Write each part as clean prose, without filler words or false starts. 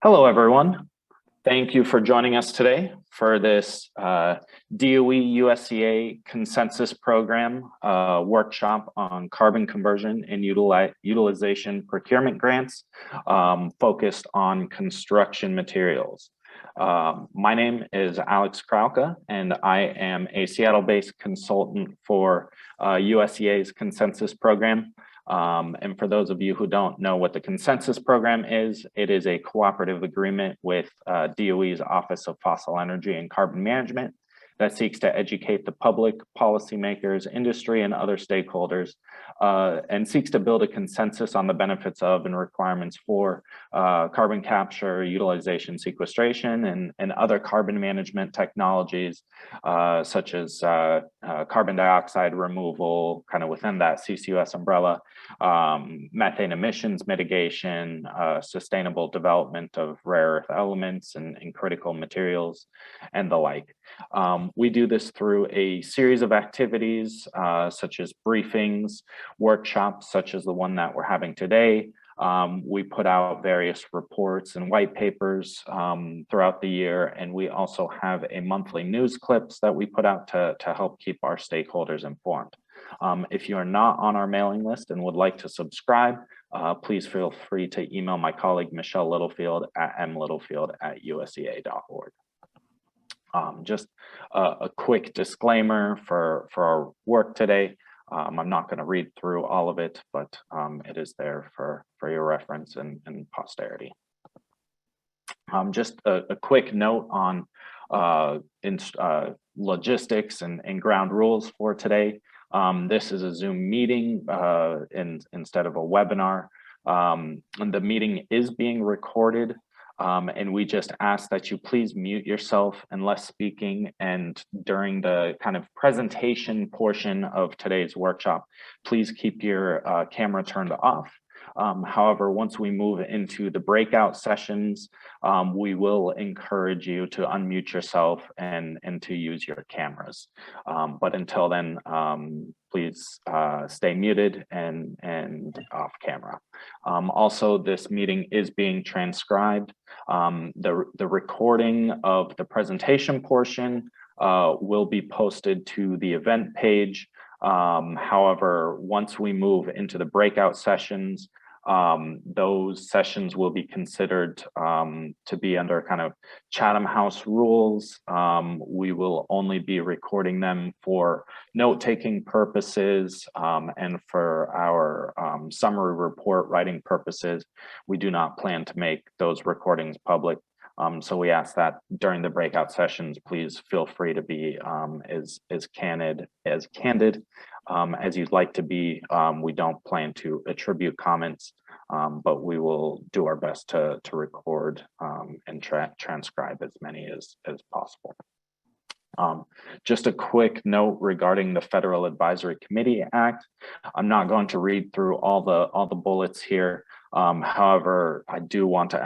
Hello, everyone. Thank you for joining us today for this DOE USCA Consensus Program workshop on carbon conversion and utilization procurement grants focused on construction materials. My name is Alex Krauka, and I am a Seattle-based consultant for USCA's Consensus Program. And for those of you who don't know what the Consensus Program is, it is a cooperative agreement with DOE's Office of Fossil Energy and Carbon Management that seeks to educate the public, policymakers, industry, and other stakeholders, and seeks to build a consensus on the benefits of and requirements for carbon capture, utilization, sequestration, and other carbon management technologies, such as carbon dioxide removal, kind of within that CCUS umbrella, methane emissions mitigation, sustainable development of rare earth elements and critical materials, and the like. We do this through a series of activities, such as briefings, workshops, such as the one that we're having today. We put out various reports and white papers throughout the year, and we also have a monthly news clips that we put out to help keep our stakeholders informed. If you are not on our mailing list and would like to subscribe, please feel free to email my colleague, Michelle Littlefield at mlittlefield@usca.org. Just a quick disclaimer for our work today. I'm not going to read through all of it, but it is there for your reference and posterity. Just a quick note on logistics and ground rules for today. This is a Zoom meeting instead of a webinar. And the meeting is being recorded. And we just ask that you please mute yourself unless speaking, and during the kind of presentation portion of today's workshop, please keep your camera turned off. However, once we move into the breakout sessions, we will encourage you to unmute yourself and to use your cameras. But until then, please stay muted and off camera. Also, this meeting is being transcribed. The recording of the presentation portion will be posted to the event page. However, once we move into the breakout sessions, those sessions will be considered to be under kind of Chatham House rules. We will only be recording them for note-taking purposes and for our summary report writing purposes. We do not plan to make those recordings public. So we ask that during the breakout sessions, please feel free to be as candid as you'd like to be. We don't plan to attribute comments, but we will do our best to record and transcribe as many as possible. Just a quick note regarding the Federal Advisory Committee Act. I'm not going to read through all the bullets here. However, I do want to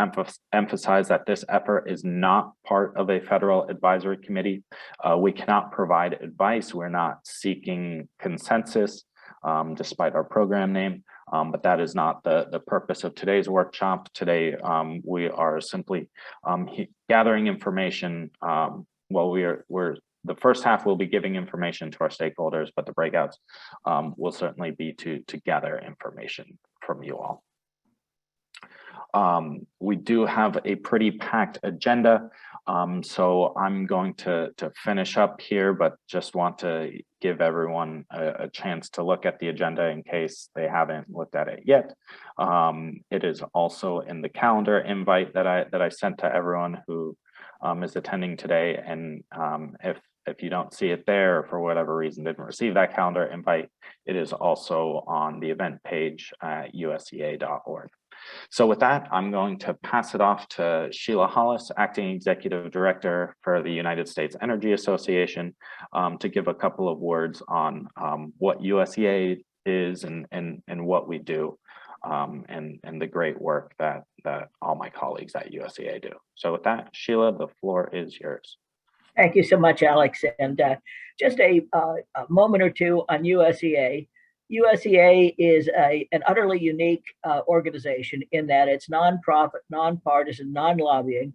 emphasize that this effort is not part of a federal advisory committee. We cannot provide advice. We're not seeking consensus, despite our program name. But that is not the purpose of today's workshop. Today, we are simply gathering information. Well, the first half will be giving information to our stakeholders, but the breakouts will certainly be to gather information from you all. We do have a pretty packed agenda, so I'm going to finish up here, but just want to give everyone a chance to look at the agenda in case they haven't looked at it yet. It is also in the calendar invite that I sent to everyone who is attending today, and if you don't see it there, or for whatever reason didn't receive that calendar invite, it is also on the event page at usca.org. So with that, I'm going to pass it off to Sheila Hollis, Acting Executive Director for the United States Energy Association, to give a couple of words on what USCA is and what we do, and the great work that all my colleagues at USCA do. So with that, Sheila, the floor is yours. Thank you so much, Alex. And just a moment or two on USCA. USEA is an utterly unique organization in that it's nonprofit, nonpartisan, non-lobbying.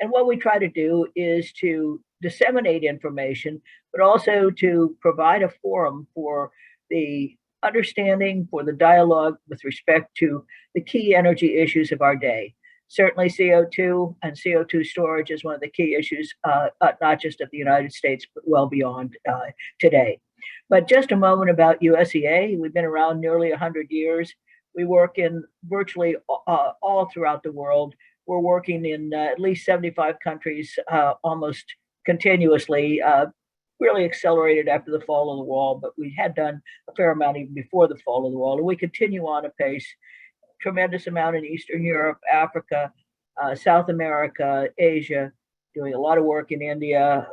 And what we try to do is to disseminate information, but also to provide a forum for the understanding, for the dialogue with respect to the key energy issues of our day. Certainly CO2 and CO2 storage is one of the key issues, not just of the United States, but well beyond today. But just a moment about USEA. We've been around nearly 100 years. We work in virtually all throughout the world. We're working in at least 75 countries almost continuously, really accelerated after the fall of the wall, but we had done a fair amount even before the fall of the wall. And we continue on apace. Tremendous amount in Eastern Europe, Africa, South America, Asia, doing a lot of work in India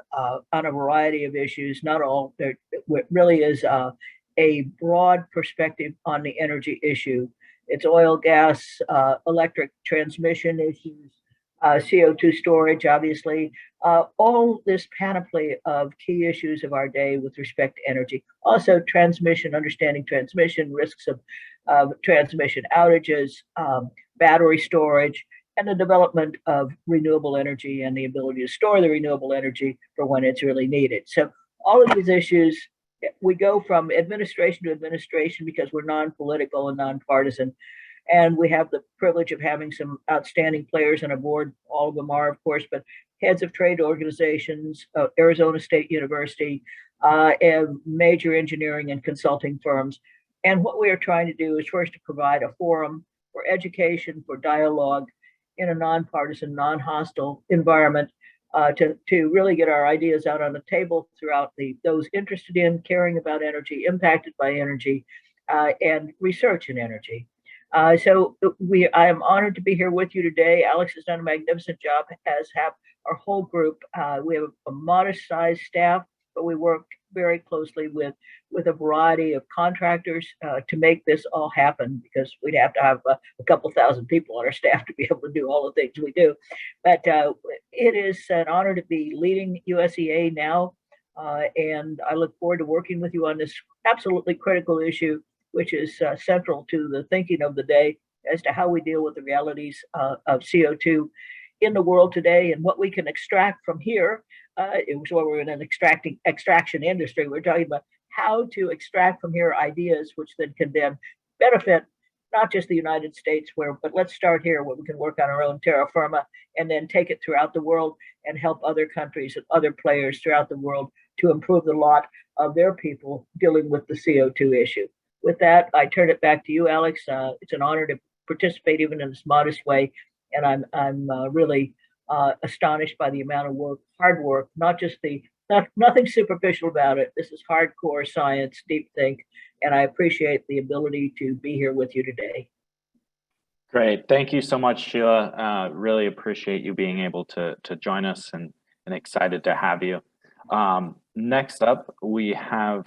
on a variety of issues. Not all, there really is a broad perspective on the energy issue. It's oil, gas, electric transmission issues, CO2 storage, obviously, all this panoply of key issues of our day with respect to energy. Also transmission, understanding transmission, risks of transmission outages, battery storage, and the development of renewable energy and the ability to store the renewable energy for when it's really needed. So all of these issues, we go from administration to administration because we're non-political and non-partisan. And we have the privilege of having some outstanding players on a board. All of them are, of course, but heads of trade organizations, Arizona State University, and major engineering and consulting firms. And what we are trying to do is first to provide a forum for education, for dialogue in a nonpartisan, non-hostile environment to really get our ideas out on the table throughout those interested in caring about energy, impacted by energy, and research in energy. So I am honored to be here with you today. Alex has done a magnificent job, as have our whole group. We have a modest-sized staff, but we work very closely with a variety of contractors to make this all happen, because we'd have to have a couple thousand people on our staff to be able to do all the things we do. But it is an honor to be leading USEA now, and I look forward to working with you on this absolutely critical issue, which is central to the thinking of the day as to how we deal with the realities of CO2 in the world today and what we can extract from here. It was where we're in an extraction industry. We're talking about how to extract from here ideas which then can then benefit not just the United States, but let's start here where we can work on our own terra firma and then take it throughout the world and help other countries and other players throughout the world to improve the lot of their people dealing with the CO2 issue. With that, I turn it back to you, Alex. It's an honor to participate even in this modest way, and I'm really astonished by the amount of work, hard work, nothing superficial about it. This is hardcore science, deep think, and I appreciate the ability to be here with you today. Great, thank you so much, Sheila. Really appreciate you being able to join us, and excited to have you. Next up, we have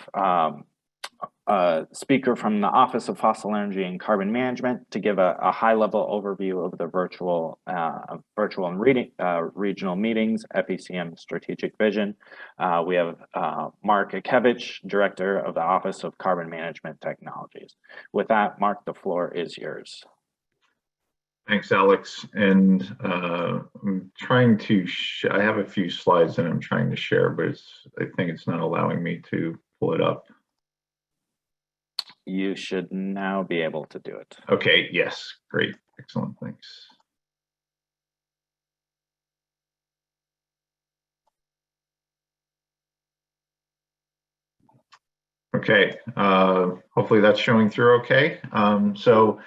a speaker from the Office of Fossil Energy and Carbon Management to give a high-level overview of the virtual and regional meetings, FECM Strategic Vision. We have Mark Akevich, Director of the Office of Carbon Management Technologies. With that, Mark, the floor is yours. Thanks, Alex. And I'm trying to, I have a few slides that I'm trying to share, but I think it's not allowing me to pull it up. You should now be able to do it. Okay, yes, great, excellent, thanks. Okay, hopefully that's showing through okay. So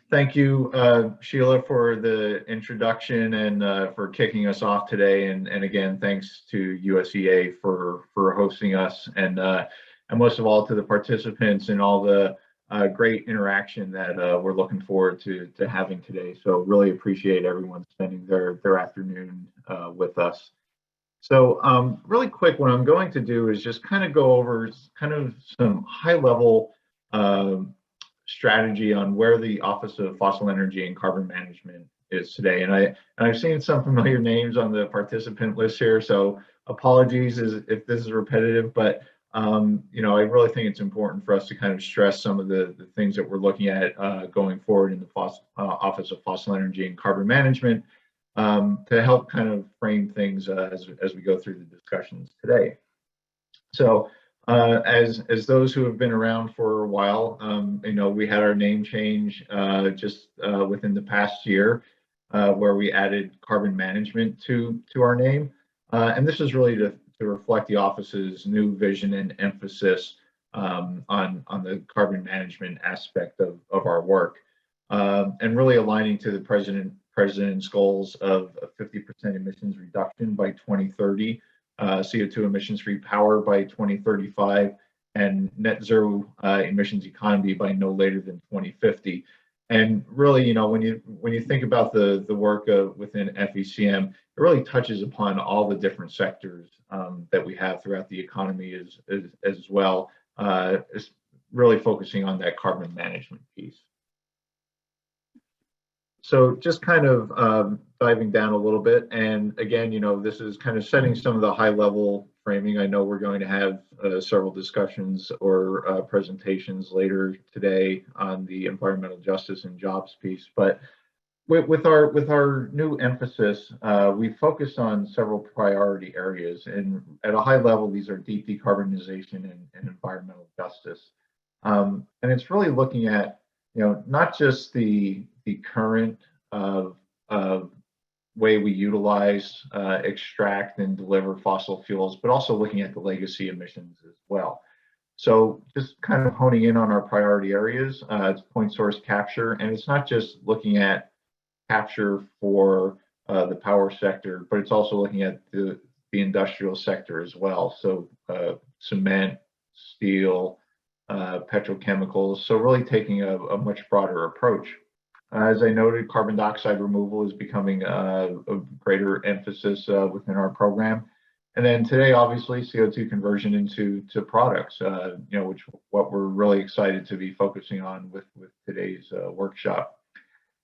thank you, Sheila, for the introduction and for kicking us off today. And again, thanks to USEA for hosting us, and most of all to the participants and all the great interaction that we're looking forward to having today. So really appreciate everyone spending their afternoon with us. So really quick, what I'm going to do is just kind of go over kind of some high level strategy on where the Office of Fossil Energy and Carbon Management is today. And I've seen some familiar names on the participant list here, so apologies if this is repetitive, but I really think it's important for us to kind of stress some of the things that we're looking at going forward in the Office of Fossil Energy and Carbon Management to help kind of frame things as we go through the discussions today. So as those who have been around for a while, we had our name change just within the past year where we added carbon management to our name. And this is really to reflect the office's new vision and emphasis on the carbon management aspect of our work, and really aligning to the president's goals of a 50% emissions reduction by 2030, CO2 emissions-free power by 2035, and net zero emissions economy by no later than 2050. And really, when you think about the work within FECM, it really touches upon all the different sectors that we have throughout the economy as well. It's really focusing on that carbon management piece. So just kind of diving down a little bit, and again, this is kind of setting some of the high level framing. I know we're going to have several discussions or presentations later today on the environmental justice and jobs piece, but with our new emphasis, we focus on several priority areas, and at a high level, these are deep decarbonization and environmental justice. And it's really looking at, not just the current way we utilize, extract, and deliver fossil fuels, but also looking at the legacy emissions as well. So just kind of honing in on our priority areas, it's point source capture, and it's not just looking at capture for the power sector, but it's also looking at the industrial sector as well. So cement, steel, petrochemicals. So really taking a much broader approach. As I noted, carbon dioxide removal is becoming a greater emphasis within our program. And then today, obviously, CO2 conversion into products, which what we're really excited to be focusing on with today's workshop.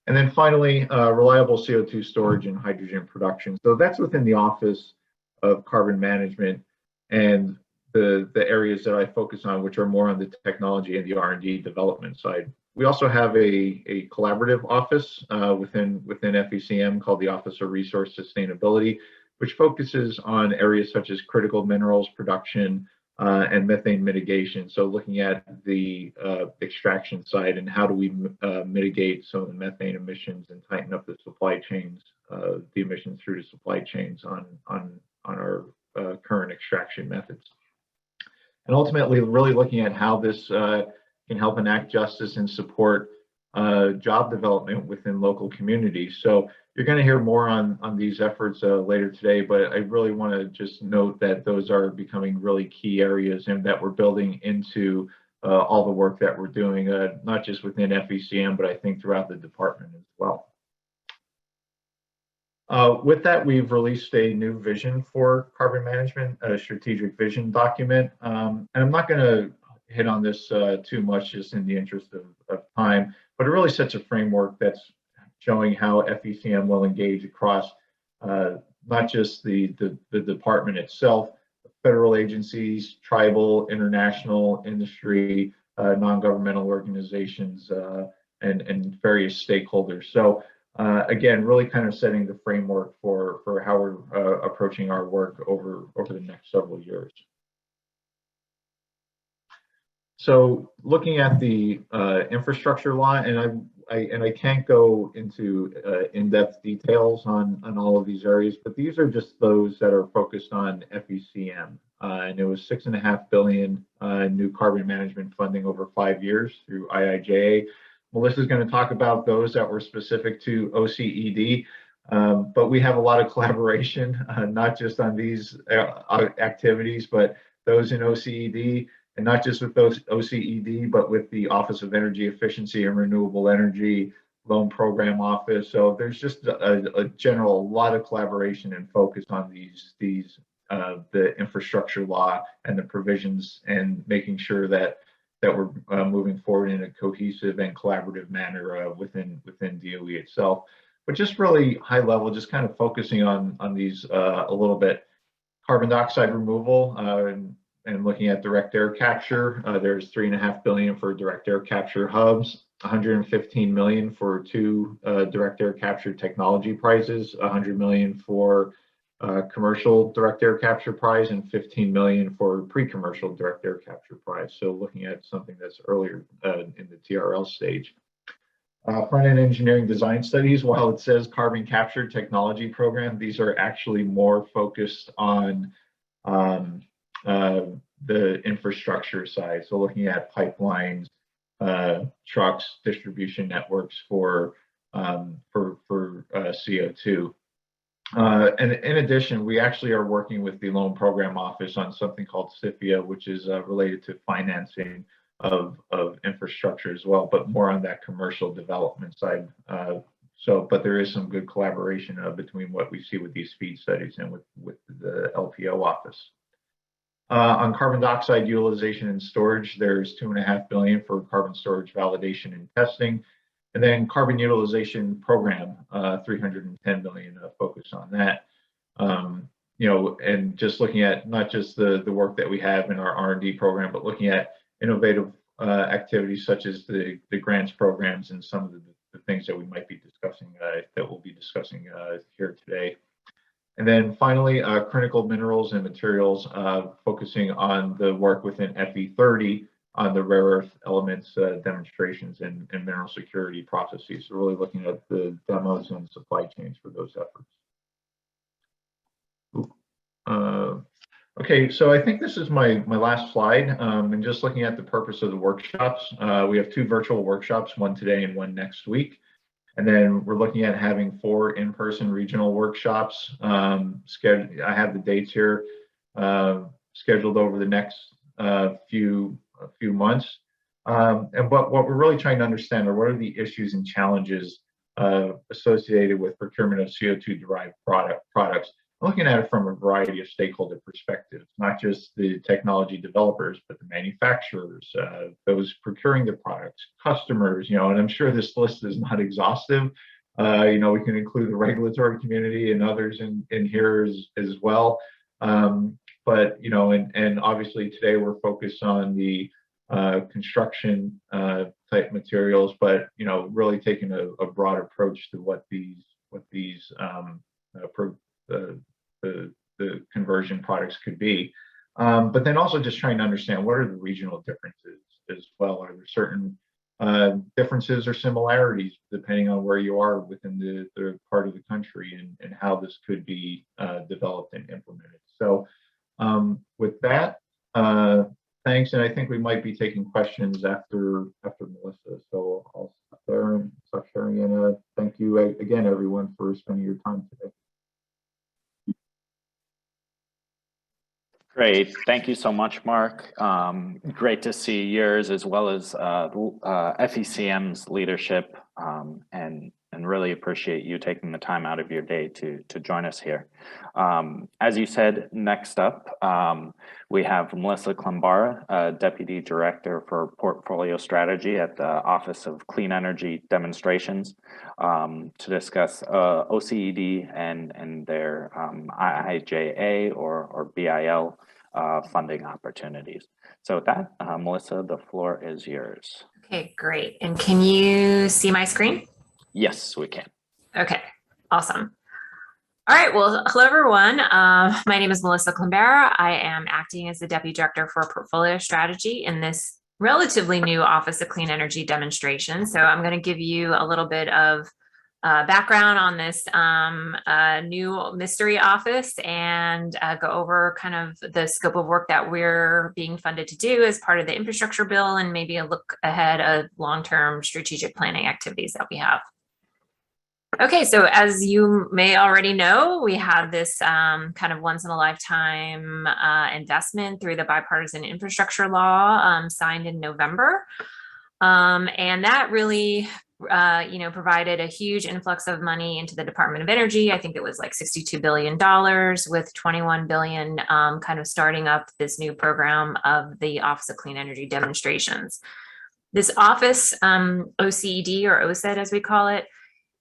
And then finally, reliable CO2 storage and hydrogen production. So that's within the Office of Carbon Management and the areas that I focus on, which are more on the technology and the R&D development side. We also have a collaborative office within FECM called the Office of Resource Sustainability, which focuses on areas such as critical minerals production and methane mitigation. So looking at the extraction side and how do we mitigate some of the methane emissions and tighten up the supply chains, the emissions through the supply chains on our current extraction methods. And ultimately, really looking at how this can help enact justice and support job development within local communities. So you're going to hear more on these efforts later today, but I really want to just note that those are becoming really key areas and that we're building into all the work that we're doing, not just within FECM, but I think throughout the department as well. With that, we've released a new vision for carbon management, a strategic vision document. And I'm not going to hit on this too much just in the interest of time, but it really sets a framework that's showing how FECM will engage across not just the department itself, federal agencies, tribal, international, industry, non-governmental organizations, and various stakeholders. So again, really kind of setting the framework for how we're approaching our work over the next several years. So looking at the infrastructure law, and I can't go into in-depth details on all of these areas, but these are just those that are focused on FECM. And it was $6.5 billion new carbon management funding over 5 years through Iija. Melissa's going to talk about those that were specific to OCED, but we have a lot of collaboration, not just on these activities, but those in OCED, and not just with those OCED, but with the Office of Energy Efficiency and Renewable Energy Loan Program Office. So there's just a general lot of collaboration and focus on the infrastructure law and the provisions, and making sure that we're moving forward in a cohesive and collaborative manner within DOE itself. But just really high level, just kind of focusing on these a little bit. Carbon dioxide removal, and and looking at direct air capture, there's $3.5 billion for direct air capture hubs, 115 million for 2 direct air capture technology prizes, 100 million for commercial direct air capture prize, and 15 million for pre-commercial direct air capture prize. So looking at something that's earlier in the TRL stage. Front-end engineering design studies, while it says carbon capture technology program, these are actually more focused on the infrastructure side. So looking at pipelines, trucks, distribution networks for CO2. And in addition, we actually are working with the Loan Program Office on something called SIFIA, which is related to financing of infrastructure as well, but more on that commercial development side. But there is some good collaboration between what we see with these feed studies and with the LPO office. On carbon dioxide utilization and storage, there's $2.5 billion for carbon storage validation and testing. And then carbon utilization program, 310 million focus on that. You know, and just looking at not just the work that we have in our R&D program, but looking at innovative activities such as the grants programs and some of the things that we might be discussing, that we'll be discussing here today. And then finally, critical minerals and materials, focusing on the work within FE30 on the rare earth elements demonstrations and mineral security processes. So really looking at the demos and supply chains for those efforts. Okay, so I think this is my last slide, and just looking at the purpose of the workshops. We have 2 virtual workshops, one today and one next week. And then we're looking at having 4 in-person regional workshops. I have the dates here scheduled over the next few months. And what we're really trying to understand are what are the issues and challenges associated with procurement of CO2 derived products. Looking at it from a variety of stakeholder perspectives, not just the technology developers, but the manufacturers, those procuring the products, customers, you know, and I'm sure this list is not exhaustive. You know, we can include the regulatory community and others in here as well. But, you know, and obviously today we're focused on the construction type materials, but, you know, really taking a broad approach to what these the conversion products could be. But then also just trying to understand what are the regional differences as well. Are there certain differences or similarities depending on where you are within the part of the country and how this could be developed and implemented. So with that, thanks. And I think we might be taking questions after Melissa. So I'll stop sharing and thank you again, everyone, for spending your time today. Great. Thank you so much, Mark. Great to see yours as well as FECM's leadership, and really appreciate you taking the time out of your day to join us here. As you said, next up, we have Melissa Clumbarra, Deputy Director for Portfolio Strategy at the Office of Clean Energy Demonstrations, to discuss OCED and their Iija or BIL funding opportunities. So with that, Melissa, the floor is yours. Okay, great. And can you see my screen? Yes, we can. Okay, awesome. All right, well, hello everyone. My name is Melissa Clumbarra. I am acting as the Deputy Director for Portfolio Strategy in this relatively new Office of Clean Energy Demonstration. So I'm going to give you a little bit of background on this new mystery office and go over kind of the scope of work that we're being funded to do as part of the infrastructure bill and maybe a look ahead of long-term strategic planning activities that we have. Okay, so as you may already know, we have this kind of once in a lifetime investment through the Bipartisan Infrastructure Law signed in November. And that really, provided a huge influx of money into the Department of Energy. I think it was like $62 billion with $21 billion kind of starting up this new program of the Office of Clean Energy Demonstrations. This office, OCED or OSED as we call it,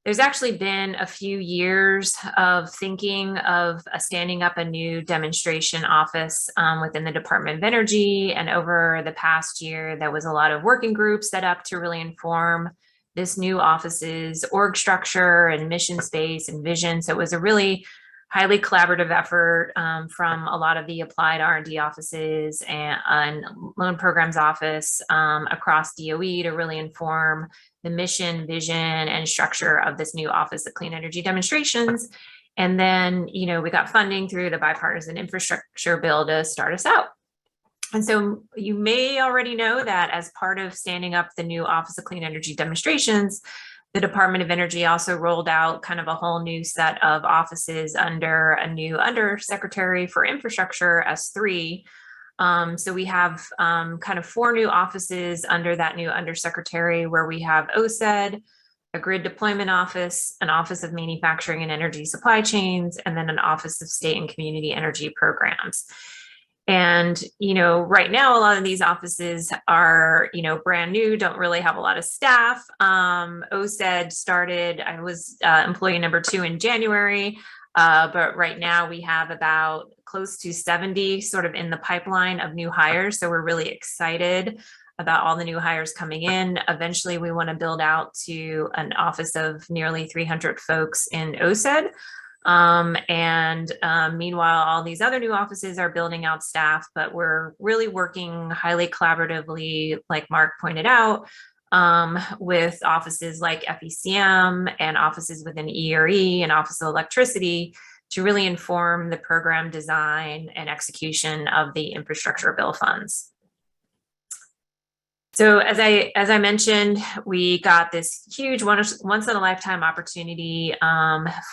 There's actually been a few years of thinking of standing up a new demonstration office within the Department of Energy. And over the past year, there was a lot of working groups set up to really inform this new office's org structure and mission space and vision. So it was a really highly collaborative effort from a lot of the applied R&D offices and loan programs office across DOE to really inform the mission, vision, and structure of this new Office of Clean Energy Demonstrations. And then, you know, we got funding through the Bipartisan Infrastructure Bill to start us out. And so you may already know that as part of standing up the new Office of Clean Energy Demonstrations, the Department of Energy also rolled out kind of a whole new set of offices under a new Undersecretary for Infrastructure, S3. So we have kind of 4 new offices under that new Undersecretary, where we have OSED, a Grid Deployment Office, an Office of Manufacturing and Energy Supply Chains, and then an Office of State and Community Energy Programs. And, you know, right now, a lot of these offices are, you know, brand new, don't really have a lot of staff. OSED started, I was employee number 2 in January, but right now we have about close to 70 sort of in the pipeline of new hires. So we're really excited about all the new hires coming in. Eventually, we want to build out to an office of nearly 300 folks in OSED. Meanwhile, all these other new offices are building out staff, but we're really working highly collaboratively, like Mark pointed out, with offices like FECM and offices within ERE and Office of Electricity to really inform the program design and execution of the infrastructure bill funds. So as I mentioned, we got this huge once in a lifetime opportunity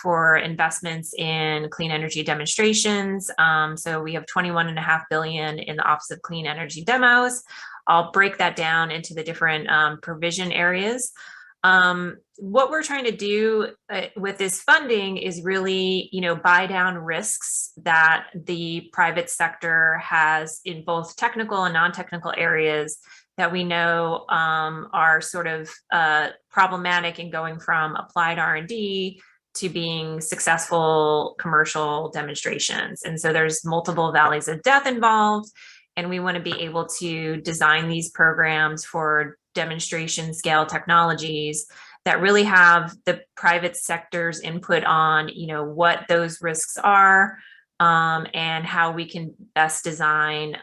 for investments in clean energy demonstrations. So we have $21.5 billion in the Office of Clean Energy Demos. I'll break that down into the different provision areas. What we're trying to do with this funding is really, you know, buy down risks that the private sector has in both technical and non-technical areas that we know are sort of problematic in going from applied R&D to being successful commercial demonstrations. And so there's multiple valleys of death involved, and we want to be able to design these programs for demonstration scale technologies that really have the private sector's input on, you know, what those risks are, and how we can best design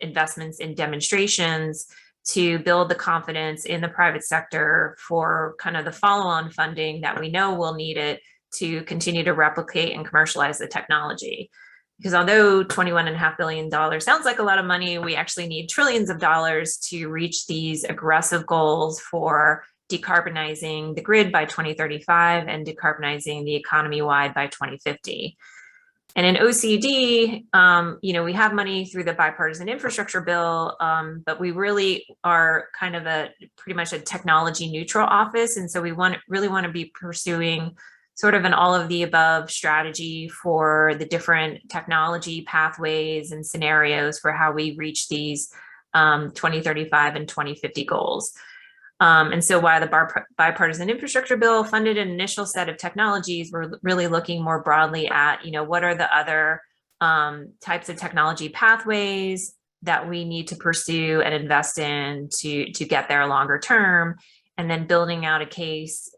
investments in demonstrations to build the confidence in the private sector for kind of the follow-on funding that we know will need it to continue to replicate and commercialize the technology. Because although $21.5 billion sounds like a lot of money, we actually need trillions of dollars to reach these aggressive goals for decarbonizing the grid by 2035 and decarbonizing the economy-wide by 2050. And in OCD, you know, we have money through the Bipartisan Infrastructure Bill, but we really are kind of pretty much a technology neutral office. And so we really want to be pursuing sort of an all of the above strategy for the different technology pathways and scenarios for how we reach these 2035 and 2050 goals. And so while the Bipartisan Infrastructure Bill funded an initial set of technologies, we're really looking more broadly at, you know, what are the other types of technology pathways that we need to pursue and invest in to get there longer term, and then building out a case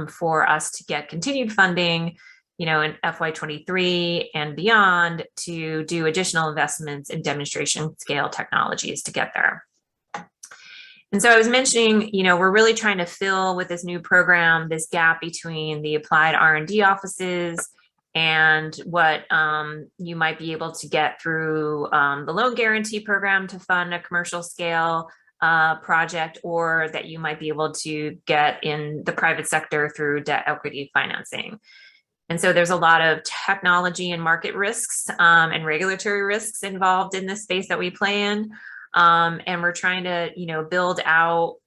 for us to get continued funding, you know, in FY23 and beyond to do additional investments in demonstration scale technologies to get there. And so I was mentioning, you know, we're really trying to fill with this new program, this gap between the applied R&D offices and what you might be able to get through the loan guarantee program to fund a commercial scale project, or that you might be able to get in the private sector through debt equity financing. And so there's a lot of technology and market risks and regulatory risks involved in this space that we play in. And we're trying to, you know, build out,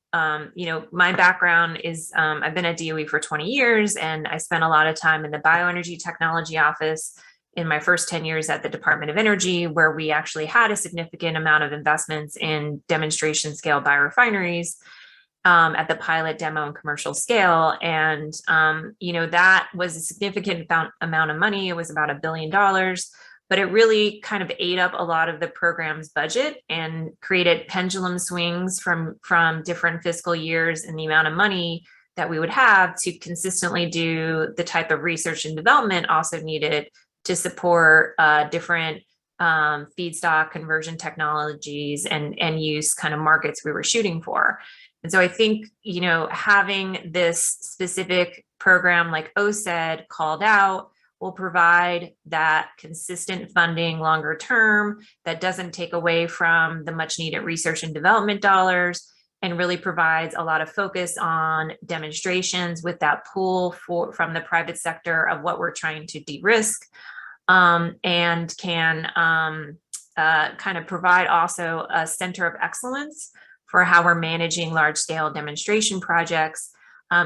you know, my background is, I've been at DOE for 20 years, and I spent a lot of time in the bioenergy technology office in my first 10 years at the Department of Energy, where we actually had a significant amount of investments in demonstration scale biorefineries. at the pilot, demo, and commercial scale. And, that was a significant amount of money. It was about $1 billion, but it really kind of ate up a lot of the program's budget and created pendulum swings from different fiscal years and the amount of money that we would have to consistently do the type of research and development also needed to support different feedstock conversion technologies and use kind of markets we were shooting for. And so I think, having this specific program like OSED called out will provide that consistent funding longer term that doesn't take away from the much needed research and development dollars, and really provides a lot of focus on demonstrations with that pool from the private sector of what we're trying to de-risk, and can kind of provide also a center of excellence for how we're managing large scale demonstration projects,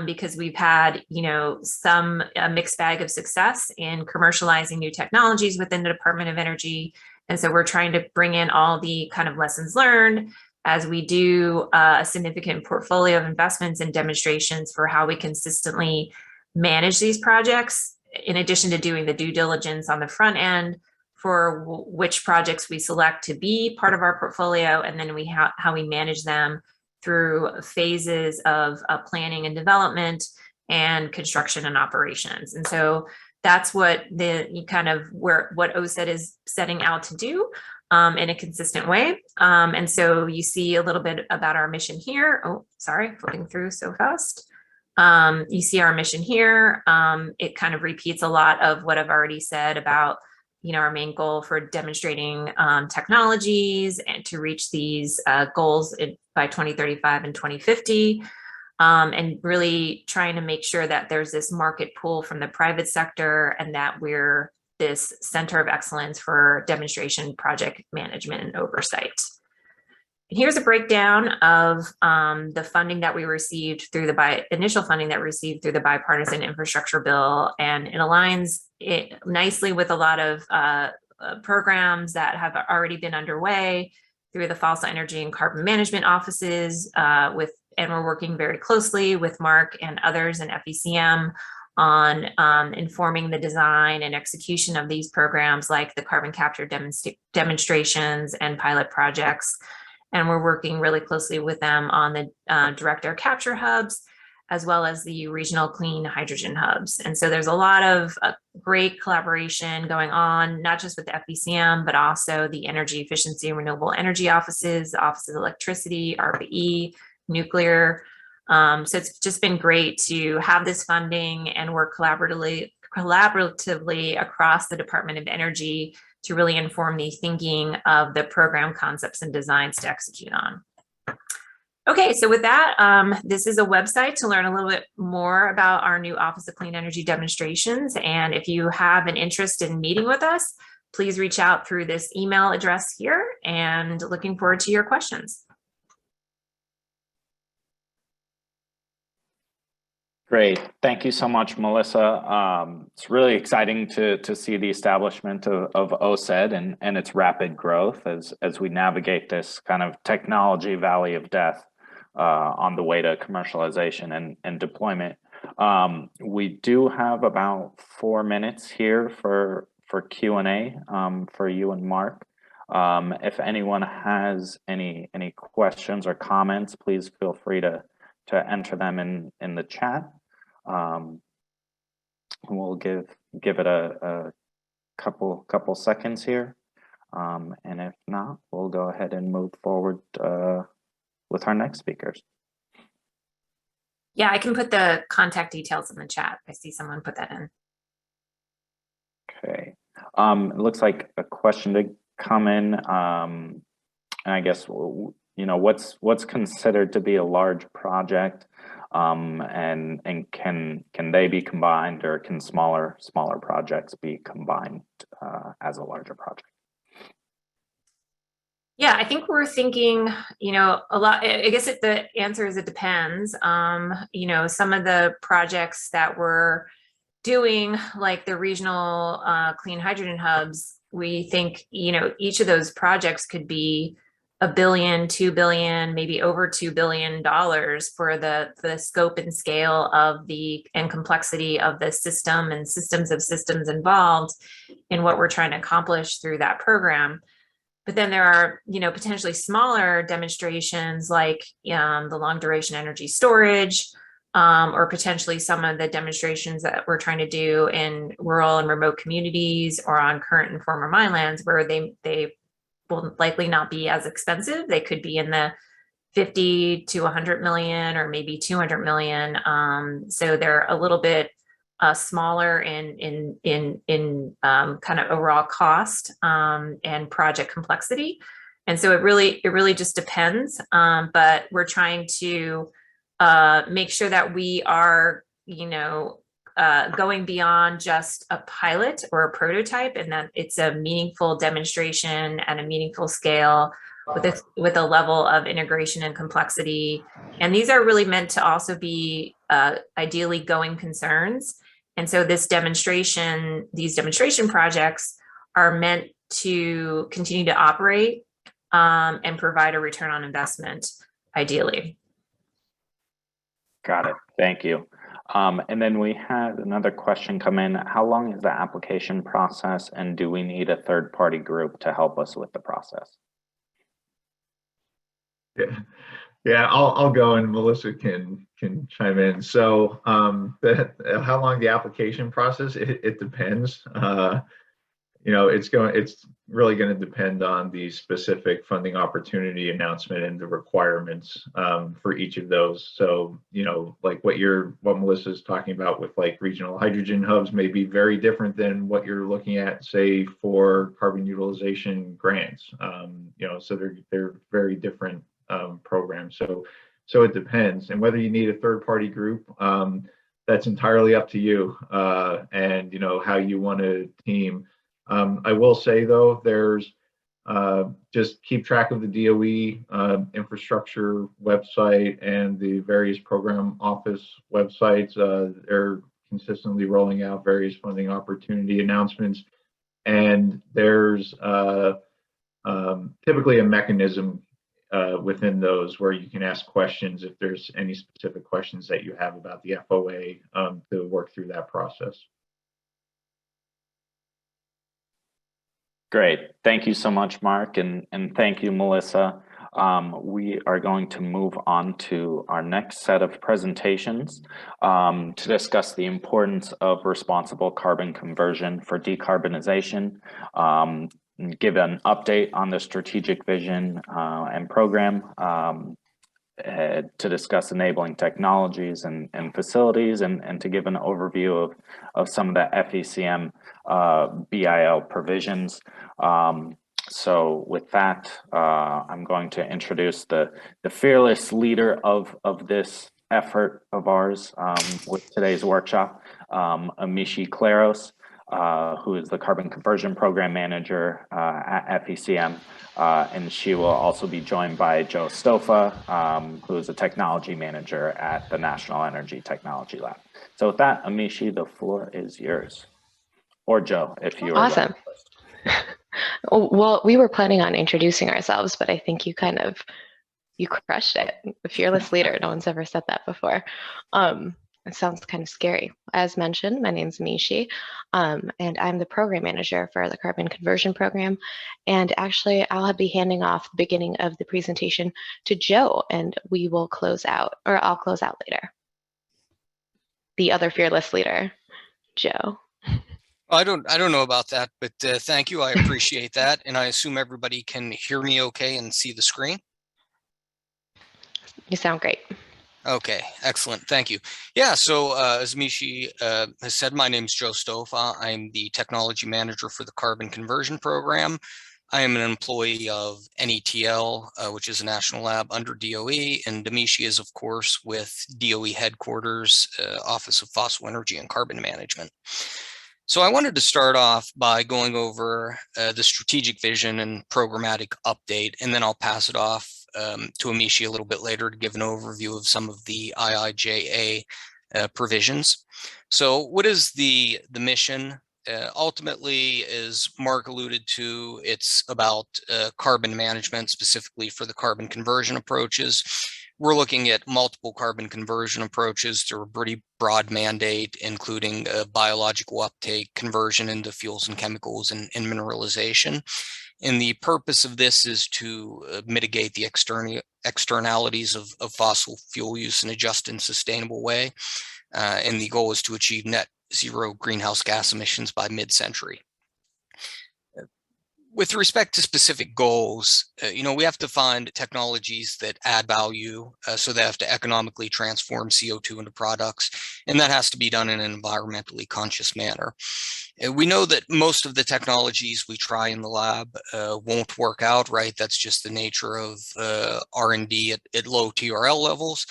because we've had, a mixed bag of success in commercializing new technologies within the Department of Energy. And so we're trying to bring in all the kind of lessons learned as we do a significant portfolio of investments and demonstrations for how we consistently manage these projects, in addition to doing the due diligence on the front end for which projects we select to be part of our portfolio, and then how we manage them through phases of planning and development and construction and operations. And so that's what what OSED is setting out to do in a consistent way. And so you see a little bit about our mission here. Oh, sorry, flipping through so fast. You see our mission here. It kind of repeats a lot of what I've already said about our main goal for demonstrating technologies and to reach these goals by 2035 and 2050, and really trying to make sure that there's this market pool from the private sector and that we're this center of excellence for demonstration project management and oversight. And here's a breakdown of the funding that we received through initial funding that we received through the Bipartisan Infrastructure Bill, and it aligns nicely with a lot of programs that have already been underway through the fossil energy and carbon management offices, and we're working very closely with Mark and others in FECM on informing the design and execution of these programs, like the carbon capture demonstrations and pilot projects. And we're working really closely with them on the direct air capture hubs, as well as the regional clean hydrogen hubs. And so there's a lot of great collaboration going on, not just with the FECM, but also the energy efficiency and renewable energy offices, the Office of Electricity, RPE, nuclear. So it's just been great to have this funding and work collaboratively across the Department of Energy to really inform the thinking of the program concepts and designs to execute on. Okay, so with that, this is a website to learn a little bit more about our new Office of Clean Energy demonstrations. And if you have an interest in meeting with us, please reach out through this email address here, and looking forward to your questions. Great. Thank you so much, Melissa. It's really exciting to see the establishment of OSED and its rapid growth as we navigate this kind of technology valley of death on the way to commercialization and deployment. We do have about 4 minutes here for Q&A for you and Mark. If anyone has any questions or comments, please feel free to enter them in the chat. We'll give it a couple seconds here, and if not, we'll go ahead and move forward with our next speakers. Yeah, I can put the contact details in the chat. I see someone put that in. Okay. It looks like a question did come in, and I guess what's considered to be a large project, and can they be combined, or can smaller projects be combined as a larger project? Yeah, I think we're thinking, a lot. I guess the answer is it depends. Some of the projects that we're doing, like the regional clean hydrogen hubs, we think, each of those projects could be $1 billion, $2 billion, maybe over $2 billion for the scope and scale of and complexity of the system and systems of systems involved in what we're trying to accomplish through that program. But then there are, potentially smaller demonstrations like the long duration energy storage, or potentially some of the demonstrations that we're trying to do in rural and remote communities or on current and former mine lands, where they will likely not be as expensive. They could be in the 50 to 100 million or maybe 200 million. So they're a little bit smaller in kind of overall cost and project complexity. And so it really just depends. But we're trying to make sure that we are, going beyond just a pilot or a prototype, and that it's a meaningful demonstration at a meaningful scale with a level of integration and complexity. And these are really meant to also be ideally going concerns. And so these demonstration projects are meant to continue to operate and provide a return on investment, ideally. Got it. Thank you. And then we had another question come in. How long is the application process, and do we need a third-party group to help us with the process? Yeah, I'll go and Melissa can chime in. So how long the application process, it depends. It's really going to depend on the specific funding opportunity announcement and the requirements for each of those. So, like what Melissa's talking about with like regional hydrogen hubs may be very different than what you're looking at, say, for carbon utilization grants. So they're very different programs. So it depends. And whether you need a third-party group, that's entirely up to you and, how you want to team. I will say, though, there's just keep track of the DOE infrastructure website and the various program office websites. They're consistently rolling out various funding opportunity announcements. And there's typically a mechanism within those where you can ask questions if there's any specific questions that you have about the FOA to work through that process. Great. Thank you so much, Mark, and thank you, Melissa. We are going to move on to our next set of presentations to discuss the importance of responsible carbon conversion for decarbonization, give an update on the strategic vision and program, to discuss enabling technologies and facilities, and to give an overview of some of the FECM BIL provisions. So with that, I'm going to introduce the fearless leader of this effort of ours with today's workshop, Amishi Claros, who is the Carbon Conversion Program Manager at FECM. And she will also be joined by Joe Stofa, who is a Technology Manager at the National Energy Technology Lab. So with that, Amishi, the floor is yours. Or Joe, if you are. Awesome. Well, we were planning on introducing ourselves, but I think you crushed it. The fearless leader. No one's ever said that before. It sounds kind of scary. As mentioned, my name's Mishi, and I'm the program manager for the Carbon Conversion Program. And actually, I'll be handing off the beginning of the presentation to Joe, and we will close out, or I'll close out later. The other fearless leader, Joe. I don't know about that, but thank you. I appreciate that, and I assume everybody can hear me okay and see the screen. You sound great. Okay, excellent. Thank you. Yeah, so as Mishi has said, my name is Joe Stofa. I'm the technology manager for the Carbon Conversion Program. I am an employee of NETL, which is a national lab under DOE, and Mishi is, of course, with DOE headquarters, Office of Fossil Energy and Carbon Management. So I wanted to start off by going over the strategic vision and programmatic update, and then I'll pass it off to Amishi a little bit later to give an overview of some of the Iija provisions. So what is the mission ultimately, as Mark alluded to, it's about carbon management, specifically for the carbon conversion approaches. We're looking at multiple carbon conversion approaches through a pretty broad mandate, including biological uptake, conversion into fuels and chemicals, and mineralization. And the purpose of this is to mitigate the externalities of fossil fuel use in a just and sustainable way. And the goal is to achieve net zero greenhouse gas emissions by mid-century. With respect to specific goals, we have to find technologies that add value, so they have to economically transform CO2 into products, and that has to be done in an environmentally conscious manner. We know that most of the technologies we try in the lab won't work out, right? That's just the nature of R&D at low TRL levels.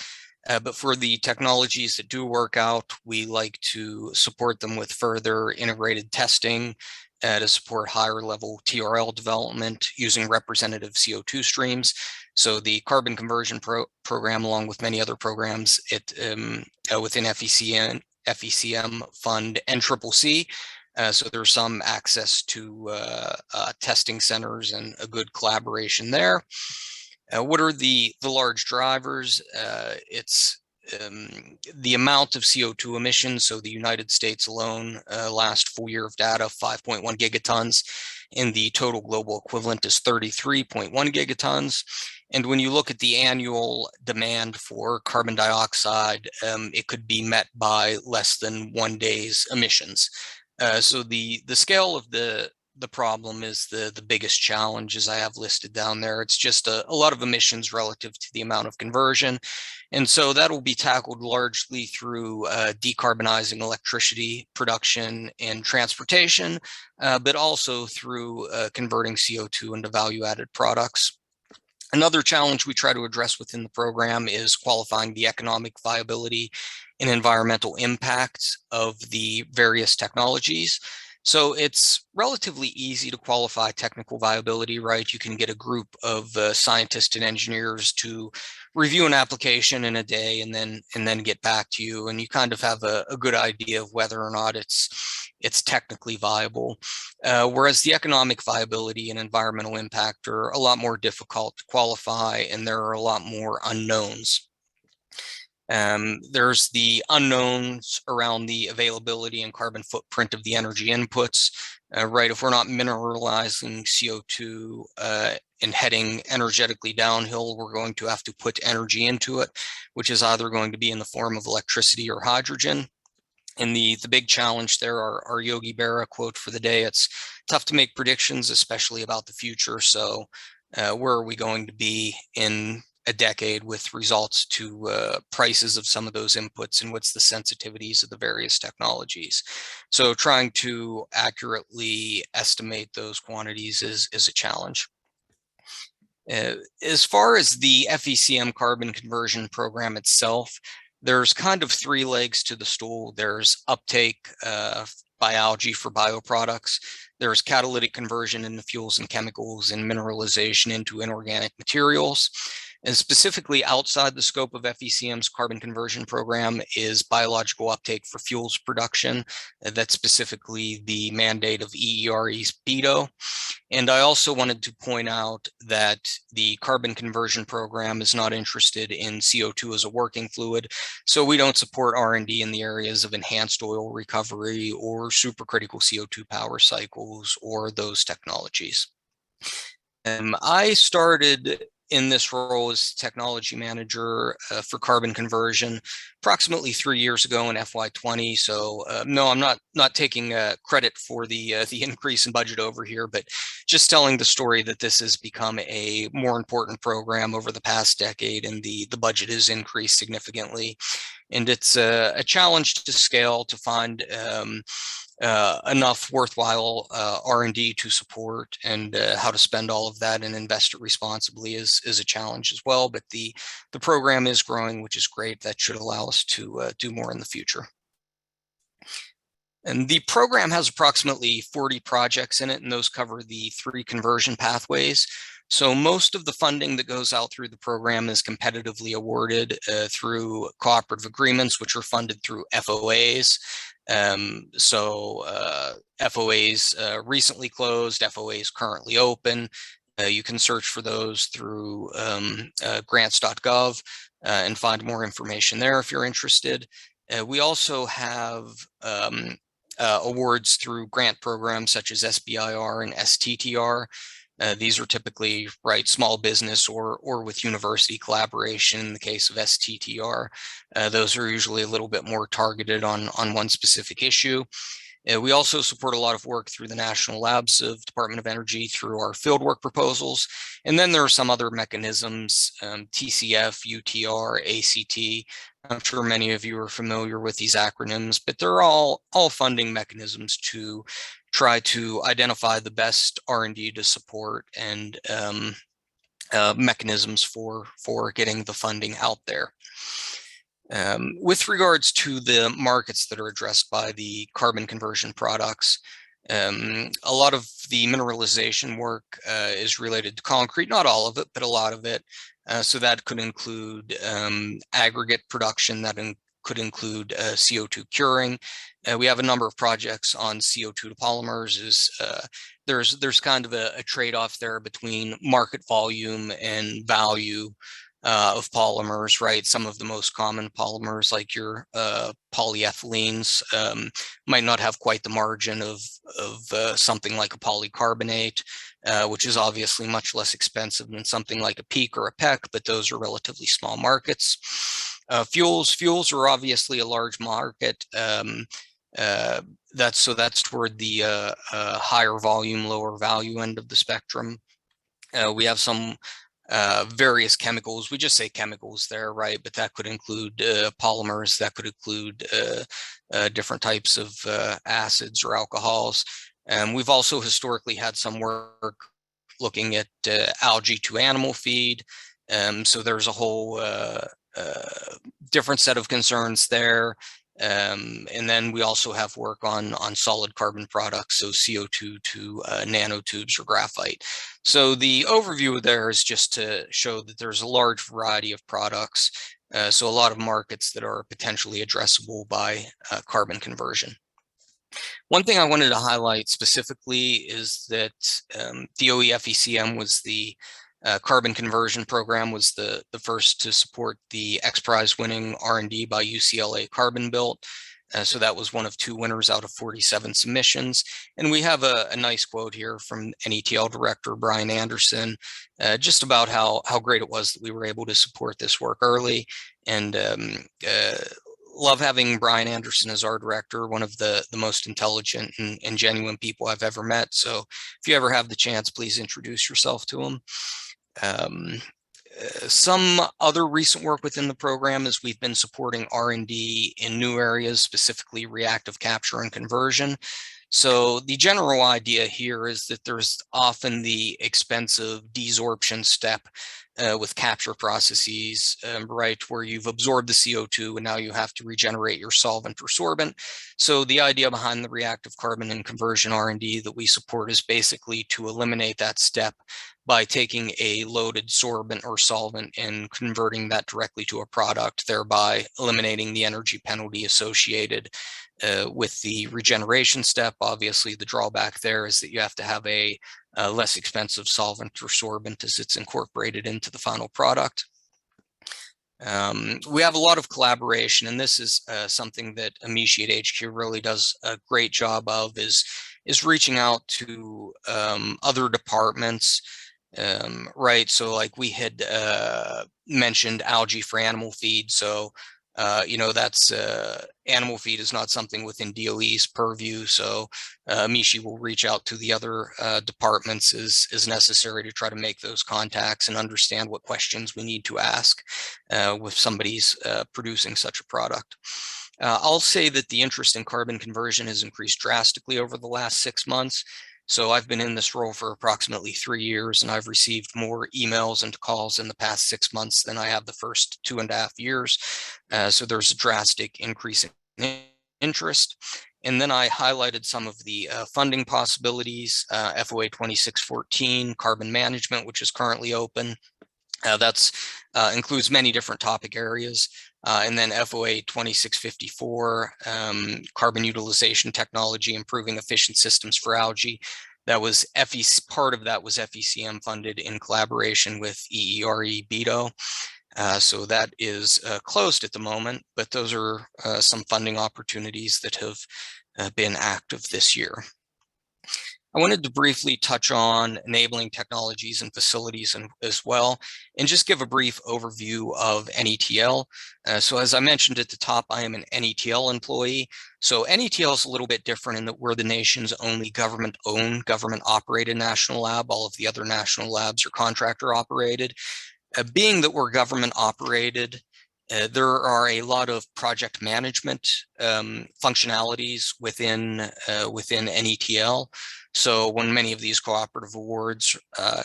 But for the technologies that do work out, we like to support them with further integrated testing to support higher level TRL development using representative CO2 streams. So the carbon conversion program, along with many other programs within FECM fund NCCC. So there's some access to testing centers and a good collaboration there. What are the large drivers? It's the amount of CO2 emissions. So the United States alone, last full year of data, 5.1 gigatons, and the total global equivalent is 33.1 gigatons. And when you look at the annual demand for carbon dioxide, it could be met by less than 1 day's emissions. So the scale of the problem is the biggest challenge, as I have listed down there. It's just a lot of emissions relative to the amount of conversion. And so that will be tackled largely through decarbonizing electricity production and transportation, but also through converting CO2 into value-added products. Another challenge we try to address within the program is qualifying the economic viability and environmental impacts of the various technologies. So it's relatively easy to qualify technical viability, right? You can get a group of scientists and engineers to review an application in a day and then get back to you, and you kind of have a good idea of whether or not it's technically viable. Whereas the economic viability and environmental impact are a lot more difficult to qualify, and there are a lot more unknowns. There's the unknowns around the availability and carbon footprint of the energy inputs, right? If we're not mineralizing CO2 and heading energetically downhill, we're going to have to put energy into it, which is either going to be in the form of electricity or hydrogen. And the big challenge there, our Yogi Berra quote for the day, it's tough to make predictions, especially about the future. So where are we going to be in a decade with results to prices of some of those inputs, and what's the sensitivities of the various technologies? So trying to accurately estimate those quantities is a challenge. As far as the FECM carbon conversion program itself, there's kind of 3 legs to the stool. There's uptake by algae for bioproducts. There's catalytic conversion into fuels and chemicals, and mineralization into inorganic materials. And specifically outside the scope of FECM's carbon conversion program is biological uptake for fuels production. That's specifically the mandate of EERE's BETO. And I also wanted to point out that the carbon conversion program is not interested in CO2 as a working fluid. So we don't support R&D in the areas of enhanced oil recovery or supercritical CO2 power cycles or those technologies. I started in this role as technology manager for carbon conversion approximately 3 years ago in FY20. So no, I'm not taking credit for the increase in budget over here, but just telling the story that this has become a more important program over the past decade, and the budget has increased significantly. And it's a challenge to scale, to find enough worthwhile R&D to support, and how to spend all of that and invest it responsibly is a challenge as well. But the program is growing, which is great. That should allow us to do more in the future. And the program has approximately 40 projects in it, and those cover the 3 conversion pathways. So most of the funding that goes out through the program is competitively awarded through cooperative agreements, which are funded through FOAs. FOAs recently closed, FOAs currently open. You can search for those through grants.gov and find more information there if you're interested. We also have awards through grant programs such as SBIR and STTR. These are typically small business or with university collaboration. In the case of STTR, those are usually a little bit more targeted on one specific issue. We also support a lot of work through the national labs of Department of Energy through our fieldwork proposals. And then there are some other mechanisms, TCF, UTR, ACT. I'm sure many of you are familiar with these acronyms, but they're all funding mechanisms to try to identify the best R&D to support and mechanisms for getting the funding out there. With regards to the markets that are addressed by the carbon conversion products, a lot of the mineralization work is related to concrete, not all of it, but a lot of it. So that could include aggregate production, that could include CO2 curing. We have a number of projects on CO2 to polymers. There's kind of a trade-off there between market volume and value of polymers, right? Some of the most common polymers, like your polyethylenes, might not have quite the margin of something like a polycarbonate, which is obviously much less expensive than something like a PEEK or a PEC, but those are relatively small markets. Fuels are obviously a large market. That's toward the higher volume, lower value end of the spectrum. We have some various chemicals. We just say chemicals there, right? But that could include polymers, that could include different types of acids or alcohols. We've also historically had some work looking at algae to animal feed. So there's a whole different set of concerns there. And then we also have work on solid carbon products, so CO2 to nanotubes or graphite. So the overview there is just to show that there's a large variety of products, so a lot of markets that are potentially addressable by carbon conversion. One thing I wanted to highlight specifically is that DOE FECM was the carbon conversion program, was the first to support the X Prize winning R&D by UCLA Carbon Built. So that was one of 2 winners out of 47 submissions. And we have a nice quote here from NETL director Brian Anderson, just about how great it was that we were able to support this work early. And love having Brian Anderson as our director, one of the most intelligent and genuine people I've ever met. So if you ever have the chance, please introduce yourself to him. Some other recent work within the program is we've been supporting R&D in new areas, specifically reactive capture and conversion. So the general idea here is that there's often the expensive desorption step with capture processes, right, where you've absorbed the CO2 and now you have to regenerate your solvent or sorbent. So the idea behind the reactive carbon and conversion R&D that we support is basically to eliminate that step by taking a loaded sorbent or solvent and converting that directly to a product, thereby eliminating the energy penalty associated with the regeneration step. Obviously, the drawback there is that you have to have a less expensive solvent or sorbent as it's incorporated into the final product. We have a lot of collaboration, and this is something that Amici at HQ really does a great job of, is reaching out to other departments. Right, so like we had mentioned algae for animal feed. So that's animal feed is not something within DOE's purview. So Amici will reach out to the other departments as necessary to try to make those contacts and understand what questions we need to ask with somebody's producing such a product. I'll say that the interest in carbon conversion has increased drastically over the last 6 months. So I've been in this role for approximately 3 years, and I've received more emails and calls in the past 6 months than I have the first 2.5 years. So there's a drastic increase in interest. And then I highlighted some of the funding possibilities, FOA 2614, carbon management, which is currently open. That's includes many different topic areas. And then FOA 2654, carbon utilization technology, improving efficient systems for algae. That was part of that was FECM funded in collaboration with EERE BETO. So that is closed at the moment, but those are some funding opportunities that have been active this year. I wanted to briefly touch on enabling technologies and facilities as well, and just give a brief overview of NETL. So as I mentioned at the top, I am an NETL employee. So NETL is a little bit different in that we're the nation's only government-owned, government-operated national lab. All of the other national labs are contractor-operated. Being that we're government-operated, there are a lot of project management functionalities within NETL. So when many of these cooperative awards